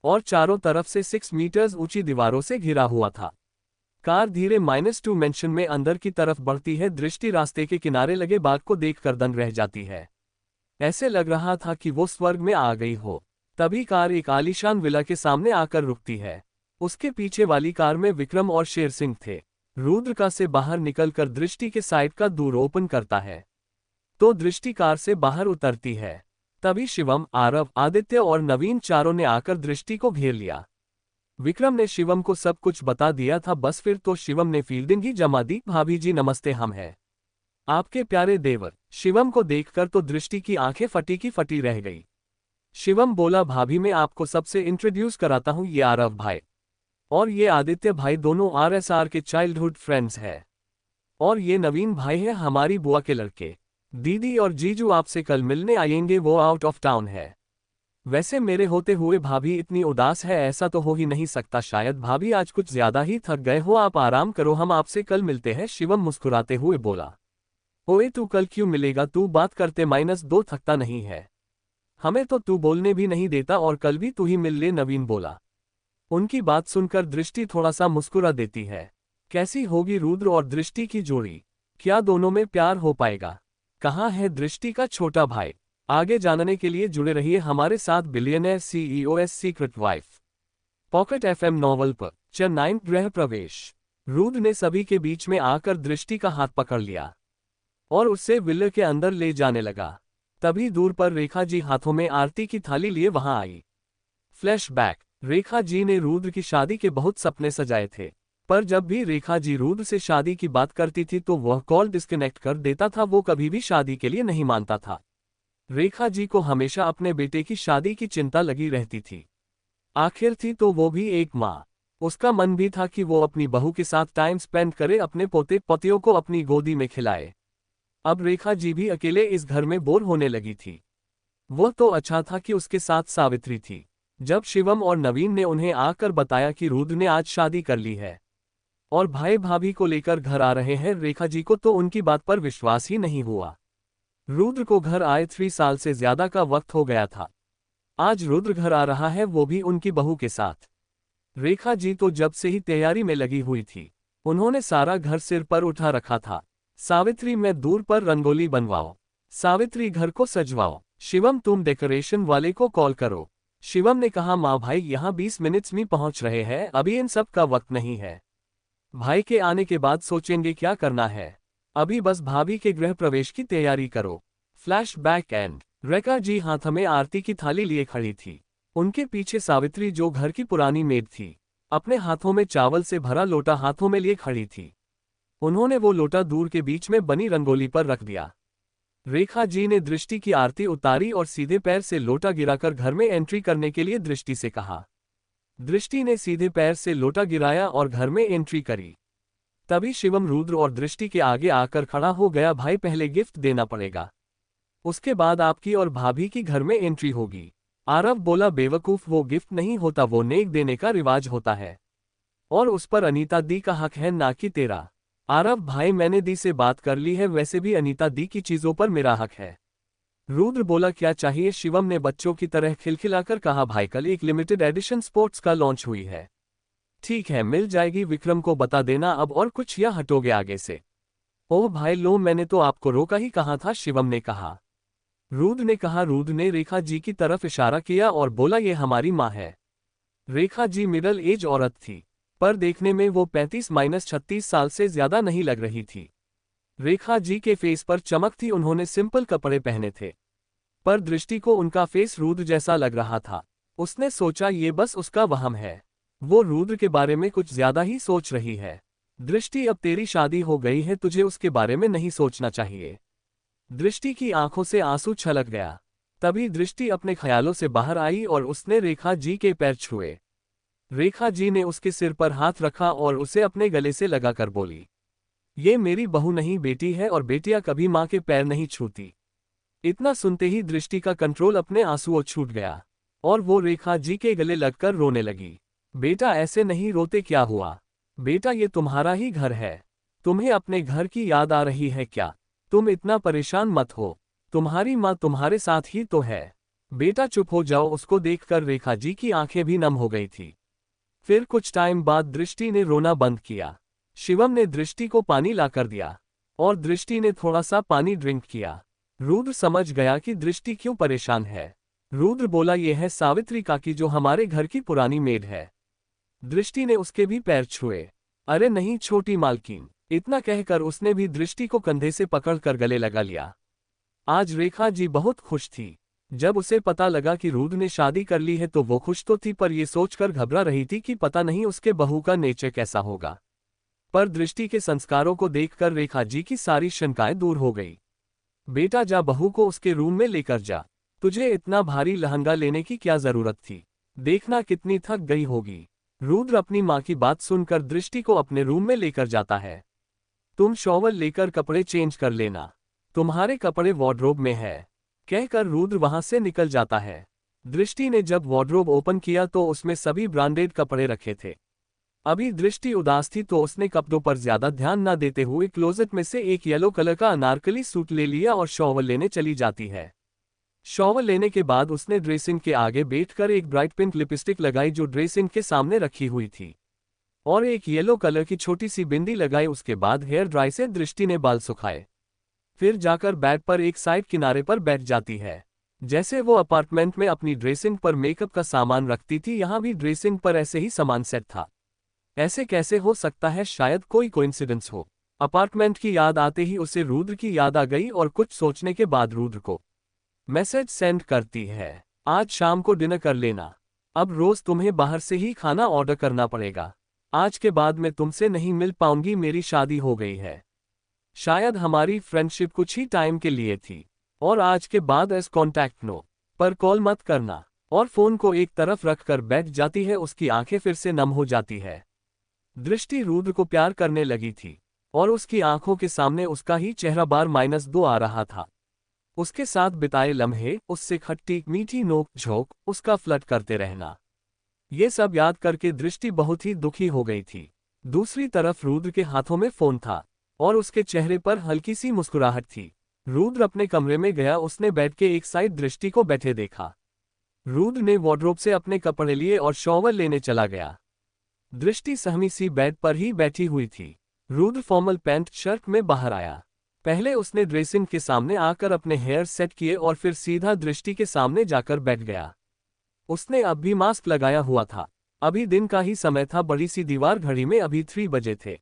और चारों तरफ से 6 मीटर्स ऊंची दीवारों से घिरा हुआ था। कार धीरे -2 मेंशन में अंदर की तरफ बढ़ती है। दृष्टि रास्ते के किनारे लगे बाग को देखकर दंग रह जाती है। ऐसे लग रहा था कि वो स्वर्ग में आ गई हो। तभी कार एक आलीशान विला के सामने आकर रुकती है। उसके पीछे वाली कार में विक्रम और शेरसिंह थे। रुद्र कार से बाहर निकलकर दृष्टि के साइड का दूर ओपन करता है तो दृष्टि कार से बाहर उतरती है। तभी शिवम, आरव, आदित्य और नवीन चारों ने आकर दृष्टि को घेर लिया। विक्रम ने शिवम को सब कुछ बता दिया था। बस फिर तो शिवम ने फील्डिंग ही जमा दी। भाभी जी नमस्ते, हम हैं आपके प्यारे देवर। शिवम को देखकर तो दृष्टि की आंखें फटी की फटी रह गई। शिवम बोला, भाभी मैं आपको सबसे इंट्रोड्यूस कराता हूँ, ये आरव भाई और ये आदित्य भाई, दोनों आरएसआर के चाइल्डहुड फ्रेंड्स हैं। और ये नवीन भाई है, हमारी बुआ के लड़के। दीदी और जीजू आपसे कल मिलने आएंगे, वो आउट ऑफ टाउन है। वैसे मेरे होते हुए भाभी इतनी उदास है ऐसा तो हो ही नहीं सकता, शायद भाभी आज कुछ ज्यादा ही थक गए हो, आप आराम करो, हम आपसे कल मिलते हैं। शिवम मुस्कुराते हुए बोला, ओए तू कल क्यों मिलेगा, तू बात करते -2 थकता नहीं है, हमें तो तू बोलने भी नहीं देता, और कल भी तू ही मिल ले, नवीन बोला। उनकी बात सुनकर दृष्टि थोड़ा सा मुस्कुरा देती है। कैसी होगी रुद्र और दृष्टि की जोड़ी, क्या दोनों में प्यार हो पाएगा? कहाँ है दृष्टि का छोटा भाई? आगे जानने के लिए जुड़े रहिए हमारे साथ billionaire CEOs secret wife pocket FM novel पर। चेन्नई गृह प्रवेश। रुद्र ने सभी के बीच में आकर दृष्टि का हाथ पकड़ लिया और उससे विले के अंदर ले जाने लगा। तभी दूर पर रेखा जी हाथों में आरती की थाली लिए वहां आई। फ्लैशबैक। रेखा जी ने रुद्र की शादी के बहुत सपने सजाए थे, पर जब भी रेखा जी रुद्र से शादी की बात करती थी तो वह कॉल डिस्कनेक्ट कर देता था। वो कभी भी शादी के लिए नहीं मानता था। रेखा जी को हमेशा अपने बेटे की शादी की चिंता लगी रहती थी। आखिर थी तो वो भी एक माँ। उसका मन भी था कि वो अपनी बहू के साथ टाइम स्पेंड करे, अपने पोते पोतियों को अपनी गोदी में खिलाए। अब रेखा जी भी अकेले इस घर में बोर होने लगी थी। वो तो अच्छा था कि उसके साथ सावित्री थी। जब शिवम और नवीन ने उन्हें आकर बताया कि रुद्र ने आज शादी कर ली है और भाई भाभी को लेकर घर आ रहे हैं, रेखा जी को तो उनकी बात पर विश्वास ही नहीं हुआ। रुद्र को घर आए 3 साल से ज्यादा का वक्त हो गया था। आज रुद्र घर आ रहा है, वो भी उनकी बहू के साथ। रेखा जी तो जब से ही तैयारी में लगी हुई थी। उन्होंने सारा घर सिर पर उठा रखा था। सावित्री, में दूर पर रंगोली बनवाओ। सावित्री, घर को सजवाओ। शिवम, तुम डेकोरेशन वाले को कॉल करो। शिवम ने कहा, माँ भाई यहाँ 20 मिनट्स में पहुंच रहे हैं, अभी इन सब का वक्त नहीं है। भाई के आने के बाद सोचेंगे क्या करना है, अभी बस भाभी के गृह प्रवेश की तैयारी करो। Flashback and. रेखा जी हाथ में आरती की थाली लिए खड़ी थी। उनके पीछे सावित्री, जो घर की पुरानी मेड थी, अपने हाथों में चावल से भरा लोटा हाथों में लिए खड़ी थी। उन्होंने वो लोटा दूर के बीच में बनी रंगोली पर रख दिया। रेखा जी ने दृष्टि की आरती उतारी और सीधे पैर से लोटा गिराकर घर में एंट्री करने के लिए दृष्टि से कहा। दृष्टि ने सीधे पैर से लोटा गिराया और घर में एंट्री करी। तभी शिवम रुद्र और दृष्टि के आगे आकर खड़ा हो गया। भाई, पहले गिफ्ट देना पड़ेगा, उसके बाद आपकी और भाभी की घर में एंट्री होगी। आरव बोला, बेवकूफ, वो गिफ्ट नहीं होता, वो नेक देने का रिवाज होता है और उस पर अनीता दी का हक है, ना कि तेरा। आरव भाई, मैंने दी से बात कर ली है, वैसे भी अनीता दी की चीजों पर मेरा हक है। रुद्र बोला, क्या चाहिए? शिवम ने बच्चों की तरह खिलखिलाकर कहा, भाई कल एक लिमिटेड एडिशन स्पोर्ट्स का लॉन्च हुई है। ठीक है, मिल जाएगी, विक्रम को बता देना अब, और कुछ या हटोगे आगे से? ओह भाई लो, मैंने तो आपको रोका ही कहा था, शिवम ने कहा। रुद्र ने कहा। रुद्र ने रेखा जी की तरफ इशारा किया और बोला, ये हमारी माँ है। रेखा जी मिडल एज औरत थी, पर देखने में वो 35-36 साल से ज्यादा नहीं लग रही थी। रेखा जी के फेस पर चमक थी, उन्होंने सिंपल कपड़े पहने थे, पर दृष्टि को उनका फेस रुद्र जैसा लग रहा था। उसने सोचा ये बस उसका वहम है, वो रुद्र के बारे में कुछ ज्यादा ही सोच रही है। दृष्टि, अब तेरी शादी हो गई है, तुझे उसके बारे में नहीं सोचना चाहिए। दृष्टि की आंखों से आंसू छलक गया। तभी दृष्टि अपने ख्यालों से बाहर आई और उसने रेखा जी के पैर छुए। रेखा जी ने उसके सिर पर हाथ रखा और उसे अपने गले से लगाकर बोली, ये मेरी बहू नहीं बेटी है, और बेटियां कभी मां के पैर नहीं छूती। इतना सुनते ही दृष्टि का कंट्रोल अपने आंसुओं छूट गया और वो रेखा जी के गले लगकर रोने लगी। बेटा ऐसे नहीं रोते, क्या हुआ? बेटा ये तुम्हारा ही घर है, तुम्हें अपने घर की याद आ रही है क्या? तुम इतना परेशान मत हो, तुम्हारी माँ तुम्हारे साथ ही तो है। बेटा चुप हो जाओ। उसको देखकर रेखा जी की आंखें भी नम हो गई थी। फिर कुछ टाइम बाद दृष्टि ने रोना बंद किया। शिवम ने दृष्टि को पानी लाकर दिया और दृष्टि ने थोड़ा सा पानी ड्रिंक किया। रुद्र समझ गया कि दृष्टि क्यों परेशान है। रुद्र बोला, ये है सावित्री काकी, जो हमारे घर की पुरानी मेड है। दृष्टि ने उसके भी पैर छुए। अरे नहीं छोटी मालकिन, इतना कहकर उसने भी दृष्टि को कंधे से पकड़कर गले लगा लिया। आज रेखा जी बहुत खुश थी। जब उसे पता लगा कि रुद्र ने शादी कर ली है तो वो खुश तो थी, पर ये सोचकर घबरा रही थी कि पता नहीं उसके बहू का नेचर कैसा होगा। पर दृष्टि के संस्कारों को देखकर रेखा जी की सारी शंकाएं दूर हो गई। बेटा जा, बहू को उसके रूम में लेकर जा। तुझे इतना भारी लहंगा लेने की क्या जरूरत थी? देखना कितनी थक गई होगी। रुद्र अपनी माँ की बात सुनकर दृष्टि को अपने रूम में लेकर जाता है। तुम शॉवर लेकर कपड़े चेंज कर लेना, तुम्हारे कपड़े वार्डरोब में है, कहकर रुद्र वहां से निकल जाता है। दृष्टि ने जब वार्डरोब ओपन किया तो उसमें सभी ब्रांडेड कपड़े रखे थे। अभी दृष्टि उदास थी तो उसने कपड़ों पर ज्यादा ध्यान न देते हुए क्लोजेट में से एक येलो कलर का अनारकली सूट ले लिया और शॉवर लेने चली जाती है। शॉवर लेने के बाद उसने ड्रेसिंग के आगे बैठकर एक ब्राइट पिंक लिपस्टिक लगाई जो ड्रेसिंग के सामने रखी हुई थी, और एक येलो कलर की छोटी सी बिंदी लगाई। उसके बाद हेयर ड्राई से दृष्टि ने बाल सुखाए, फिर जाकर बेड पर एक साइड किनारे पर बैठ जाती है। जैसे वो अपार्टमेंट में अपनी ड्रेसिंग पर मेकअप का सामान रखती थी, यहाँ भी ड्रेसिंग पर ऐसे ही सामान सेट था। ऐसे कैसे हो सकता है? शायद कोई कोइंसिडेंस हो। अपार्टमेंट की याद आते ही उसे रुद्र की याद आ गई और कुछ सोचने के बाद रुद्र को मैसेज सेंड करती है, आज शाम को डिनर कर लेना, अब रोज तुम्हें बाहर से ही खाना ऑर्डर करना पड़ेगा, आज के बाद मैं तुमसे नहीं मिल पाऊंगी, मेरी शादी हो गई है। शायद हमारी फ्रेंडशिप कुछ ही टाइम के लिए थी, और आज के बाद एस कॉन्टैक्ट नो पर कॉल मत करना। और फोन को एक तरफ रखकर बैठ जाती है। उसकी आंखें फिर से नम हो जाती है। दृष्टि रुद्र को प्यार करने लगी थी और उसकी आंखों के सामने उसका ही चेहरा बार -2 आ रहा था। उसके साथ बिताए लम्हे, उससे खट्टी मीठी नोक झोंक, उसका फ्लर्ट करते रहना, ये सब याद करके दृष्टि बहुत ही दुखी हो गई थी। दूसरी तरफ रुद्र के हाथों में फोन था और उसके चेहरे पर हल्की सी मुस्कुराहट थी। रुद्र अपने कमरे में गया। उसने बेड के एक साइड दृष्टि को बैठे देखा। रुद्र ने वार्डरोब से अपने कपड़े लिए और शॉवर लेने चला गया। दृष्टि सहमी सी बेड पर ही बैठी हुई थी। रुद्र फॉर्मल पैंट शर्ट में बाहर आया। पहले उसने ड्रेसिंग के सामने आकर अपने हेयर सेट किए और फिर सीधा दृष्टि के सामने जाकर बैठ गया। उसने अब भी मास्क लगाया हुआ था। अभी दिन का ही समय था। बड़ी सी दीवार घड़ी में अभी 3 बजे थे।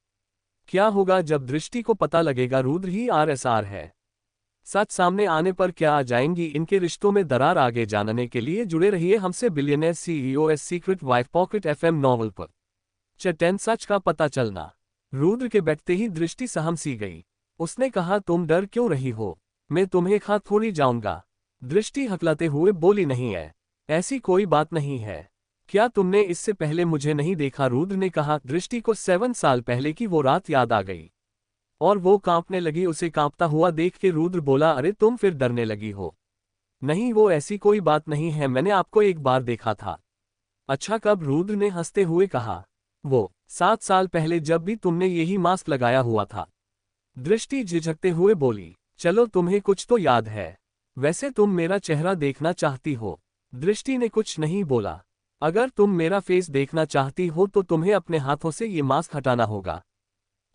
क्या होगा जब दृष्टि को पता लगेगा रुद्र ही RSR है? सच सामने आने पर क्या आ जाएंगी इनके रिश्तों में दरार? आगे जानने के लिए जुड़े रहिए हमसे billionaire CEO S secret wife pocket FM novel पर। चैटेन सच का पता चलना। रुद्र के बैठते ही दृष्टि सहम सी गई। उसने कहा, तुम डर क्यों रही हो? मैं तुम्हें खा थोड़ी जाऊंगा। दृष्टि हकलाते हुए बोली, नहीं है, ऐसी कोई बात नहीं है। क्या तुमने इससे पहले मुझे नहीं देखा? रुद्र ने कहा। दृष्टि को 7 साल पहले की वो रात याद आ गई और वो कांपने लगी। उसे कांपता हुआ देख के रुद्र बोला, अरे तुम फिर डरने लगी हो? नहीं, वो ऐसी कोई बात नहीं है, मैंने आपको एक बार देखा था। अच्छा, कब? रुद्र ने हंसते हुए कहा, वो 7 साल पहले जब भी तुमने यही मास्क लगाया हुआ था। दृष्टि झिझकते हुए बोली, चलो तुम्हें कुछ तो याद है। वैसे तुम मेरा चेहरा देखना चाहती हो? दृष्टि ने कुछ नहीं बोला। अगर तुम मेरा फेस देखना चाहती हो तो तुम्हें अपने हाथों से ये मास्क हटाना होगा।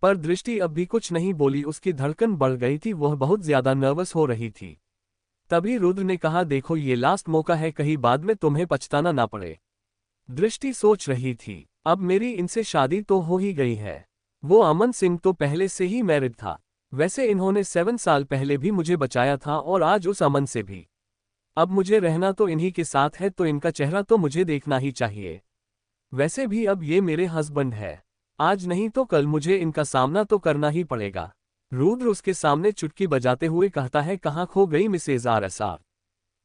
पर दृष्टि अब भी कुछ नहीं बोली। उसकी धड़कन बढ़ गई थी, वह बहुत ज्यादा नर्वस हो रही थी। तभी रुद्र ने कहा, देखो ये लास्ट मौका है, कहीं बाद में तुम्हें पछताना ना पड़े। दृष्टि सोच रही थी, अब मेरी इनसे शादी तो हो ही गई है। वो अमन सिंह तो पहले से ही मैरिड था। वैसे इन्होंने 7 साल पहले भी मुझे बचाया था और आज उस अमन से भी। अब मुझे रहना तो इन्हीं के साथ है, तो इनका चेहरा तो मुझे देखना ही चाहिए। वैसे भी अब ये मेरे हस्बैंड है, आज नहीं तो कल मुझे इनका सामना तो करना ही पड़ेगा। रुद्र उसके सामने चुटकी बजाते हुए कहता है, कहाँ खो गई मिसेज RSR?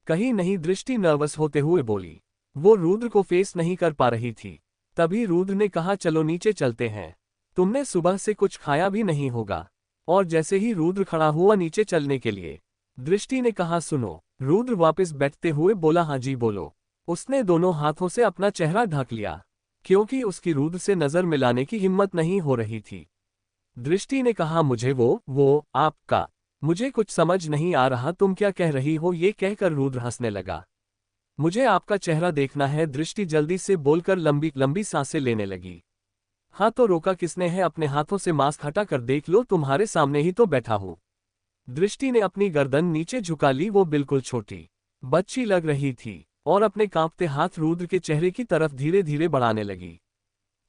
कहीं नहीं, दृष्टि नर्वस होते हुए बोली। वो रुद्र को फेस नहीं कर पा रही थी। तभी रुद्र ने कहा, चलो नीचे चलते हैं, तुमने सुबह से कुछ खाया भी नहीं होगा। और जैसे ही रुद्र खड़ा हुआ नीचे चलने के लिए, दृष्टि ने कहा, सुनो। रुद्र वापस बैठते हुए बोला, हाँ जी बोलो। उसने दोनों हाथों से अपना चेहरा ढक लिया, क्योंकि उसकी रुद्र से नजर मिलाने की हिम्मत नहीं हो रही थी। दृष्टि ने कहा, मुझे वो आपका, मुझे कुछ समझ नहीं आ रहा, तुम क्या कह रही हो? ये कहकर रुद्र हंसने लगा। मुझे आपका चेहरा देखना है, दृष्टि जल्दी से बोलकर लंबी लंबी सांसें लेने लगी। हाँ तो रोका किसने है? अपने हाथों से मास्क हटा कर देख लो, तुम्हारे सामने ही तो बैठा हूं। दृष्टि ने अपनी गर्दन नीचे झुका ली। वो बिल्कुल छोटी बच्ची लग रही थी और अपने कांपते हाथ रुद्र के चेहरे की तरफ धीरे धीरे बढ़ाने लगी।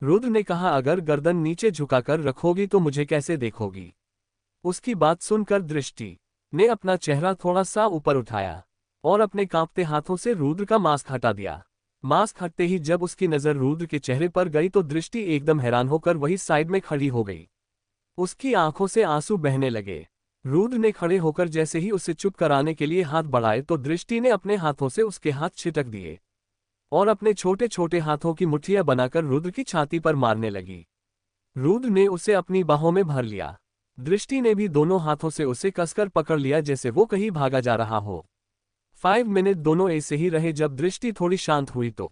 रुद्र ने कहा, अगर गर्दन नीचे झुकाकर रखोगी तो मुझे कैसे देखोगी? उसकी बात सुनकर दृष्टि ने अपना चेहरा थोड़ा सा ऊपर उठाया। और अपने कांपते हाथों से रुद्र का मास्क हटा दिया। मास्क हटते ही जब उसकी नजर रुद्र के चेहरे पर गई तो दृष्टि एकदम हैरान होकर वही साइड में खड़ी हो गई। उसकी आंखों से आंसू बहने लगे। रुद्र ने खड़े होकर जैसे ही उसे चुप कराने के लिए हाथ बढ़ाए तो दृष्टि ने अपने हाथों से उसके हाथ छिटक दिए और अपने छोटे छोटे हाथों की मुट्ठियां बनाकर रुद्र की छाती पर मारने लगी। रुद्र ने उसे अपनी बाहों में भर लिया। दृष्टि ने भी दोनों हाथों से उसे कसकर पकड़ लिया जैसे वो कहीं भागा जा रहा हो। 5 मिनट दोनों ऐसे ही रहे। जब दृष्टि थोड़ी शांत हुई तो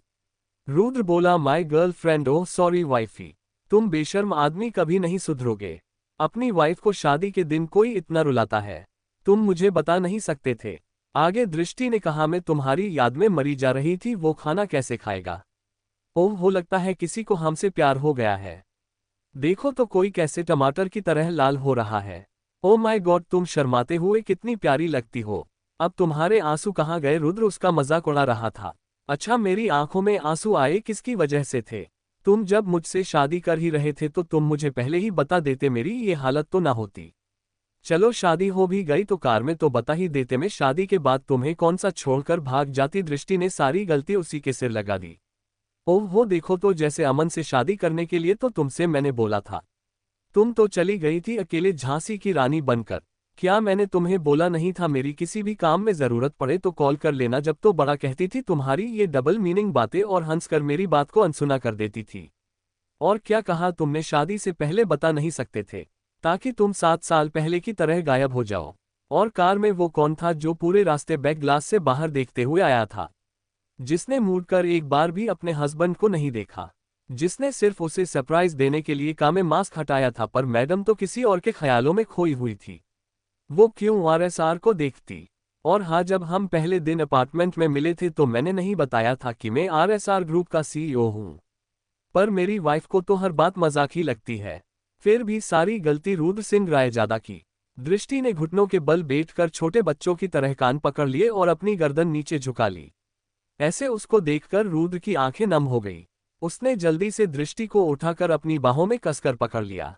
रुद्र बोला, my girlfriend, oh sorry wifey, तुम बेशर्म आदमी कभी नहीं सुधरोगे। अपनी वाइफ को शादी के दिन कोई इतना रुलाता है, तुम मुझे बता नहीं सकते थे। आगे दृष्टि ने कहा, मैं तुम्हारी याद में मरी जा रही थी, वो खाना कैसे खाएगा। ओह हो लगता है किसी को हमसे प्यार हो गया है। देखो तो कोई कैसे टमाटर की तरह लाल हो रहा है। ओ माय गॉड, तुम शर्माते हुए कितनी प्यारी लगती हो। अब तुम्हारे आंसू कहाँ गए। रुद्र उसका मजाक उड़ा रहा था। अच्छा, मेरी आंखों में आंसू आए किसकी वजह से थे। तुम जब मुझसे शादी कर ही रहे थे तो तुम मुझे पहले ही बता देते, मेरी ये हालत तो ना होती। चलो शादी हो भी गई तो कार में तो बता ही देते, मैं शादी के बाद तुम्हें कौन सा छोड़कर भाग जाती। दृष्टि ने सारी गलती उसी के सिर लगा दी। ओह वो देखो तो, जैसे अमन से शादी करने के लिए तो तुमसे मैंने बोला था, तुम तो चली गई थी अकेले झांसी की रानी बनकर। क्या मैंने तुम्हें बोला नहीं था मेरी किसी भी काम में जरूरत पड़े तो कॉल कर लेना। जब तो बड़ा कहती थी तुम्हारी ये डबल मीनिंग बातें और हंसकर मेरी बात को अनसुना कर देती थी। और क्या कहा तुमने, शादी से पहले बता नहीं सकते थे ताकि तुम 7 साल पहले की तरह गायब हो जाओ। और कार में वो कौन था जो पूरे रास्ते बैक ग्लास से बाहर देखते हुए आया था, जिसने मुड़कर एक बार भी अपने हस्बैंड को नहीं देखा, जिसने सिर्फ उसे सरप्राइज देने के लिए कार में मास्क हटाया था। पर मैडम तो किसी और के ख्यालों में खोई हुई थी, वो क्यों आरएसआर को देखती। और हाँ, जब हम पहले दिन अपार्टमेंट में मिले थे तो मैंने नहीं बताया था कि मैं आरएसआर ग्रुप का सीईओ हूँ। पर मेरी वाइफ को तो हर बात मजाक ही लगती है। फिर भी सारी गलती रुद्र सिंह रायजादा की। दृष्टि ने घुटनों के बल बैठकर छोटे बच्चों की तरह कान पकड़ लिए और अपनी गर्दन नीचे झुका ली। ऐसे उसको देखकर रुद्र की आंखें नम हो गई। उसने जल्दी से दृष्टि को उठाकर अपनी बाहों में कसकर पकड़ लिया।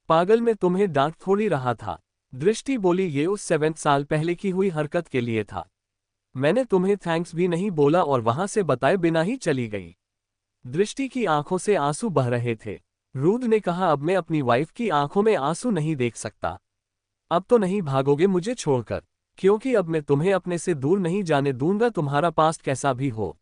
पागल, मैं तुम्हें डांट थोड़ी रहा था। दृष्टि बोली, ये उस 7 साल पहले की हुई हरकत के लिए था। मैंने तुम्हें थैंक्स भी नहीं बोला और वहां से बताए बिना ही चली गई। दृष्टि की आंखों से आंसू बह रहे थे। रुद्र ने कहा, अब मैं अपनी वाइफ की आंखों में आंसू नहीं देख सकता। अब तो नहीं भागोगे मुझे छोड़कर, क्योंकि अब मैं तुम्हें अपने से दूर नहीं जाने दूंगा, तुम्हारा पास्ट कैसा भी हो।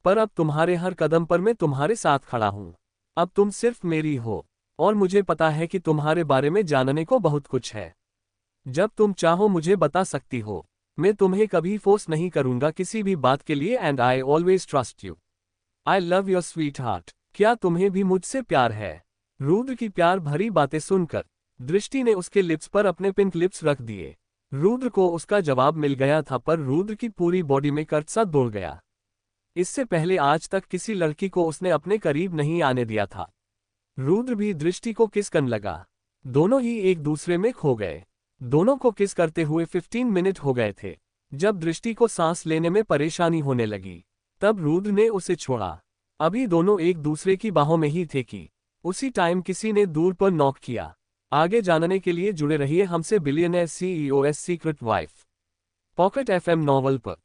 पर अब तुम्हारे हर कदम पर मैं तुम्हारे साथ खड़ा हूं। अब तुम सिर्फ मेरी हो और मुझे पता है कि तुम्हारे बारे में जानने को बहुत कुछ है। जब तुम चाहो मुझे बता सकती हो। मैं तुम्हें कभी फोर्स नहीं करूंगा किसी भी बात के लिए, and I always trust you. I love your sweet heart. क्या तुम्हें भी मुझसे प्यार है। रुद्र की प्यार भरी बातें सुनकर दृष्टि ने उसके लिप्स पर अपने पिंक लिप्स रख दिए। रुद्र को उसका जवाब मिल गया था, पर रुद्र की पूरी बॉडी में कर्ट सा दौड़ गया। इससे पहले आज तक किसी लड़की को उसने अपने करीब नहीं आने दिया था। रुद्र भी दृष्टि को किस करने लगा। दोनों ही एक दूसरे में खो गए। दोनों को किस करते हुए 15 मिनट हो गए थे। जब दृष्टि को सांस लेने में परेशानी होने लगी तब रुद्र ने उसे छोड़ा। अभी दोनों एक दूसरे की बाहों में ही थे कि उसी टाइम किसी ने दूर पर नॉक किया। आगे जानने के लिए जुड़े रहिए हमसे billionaire CEO secret wife pocket FM novel पर।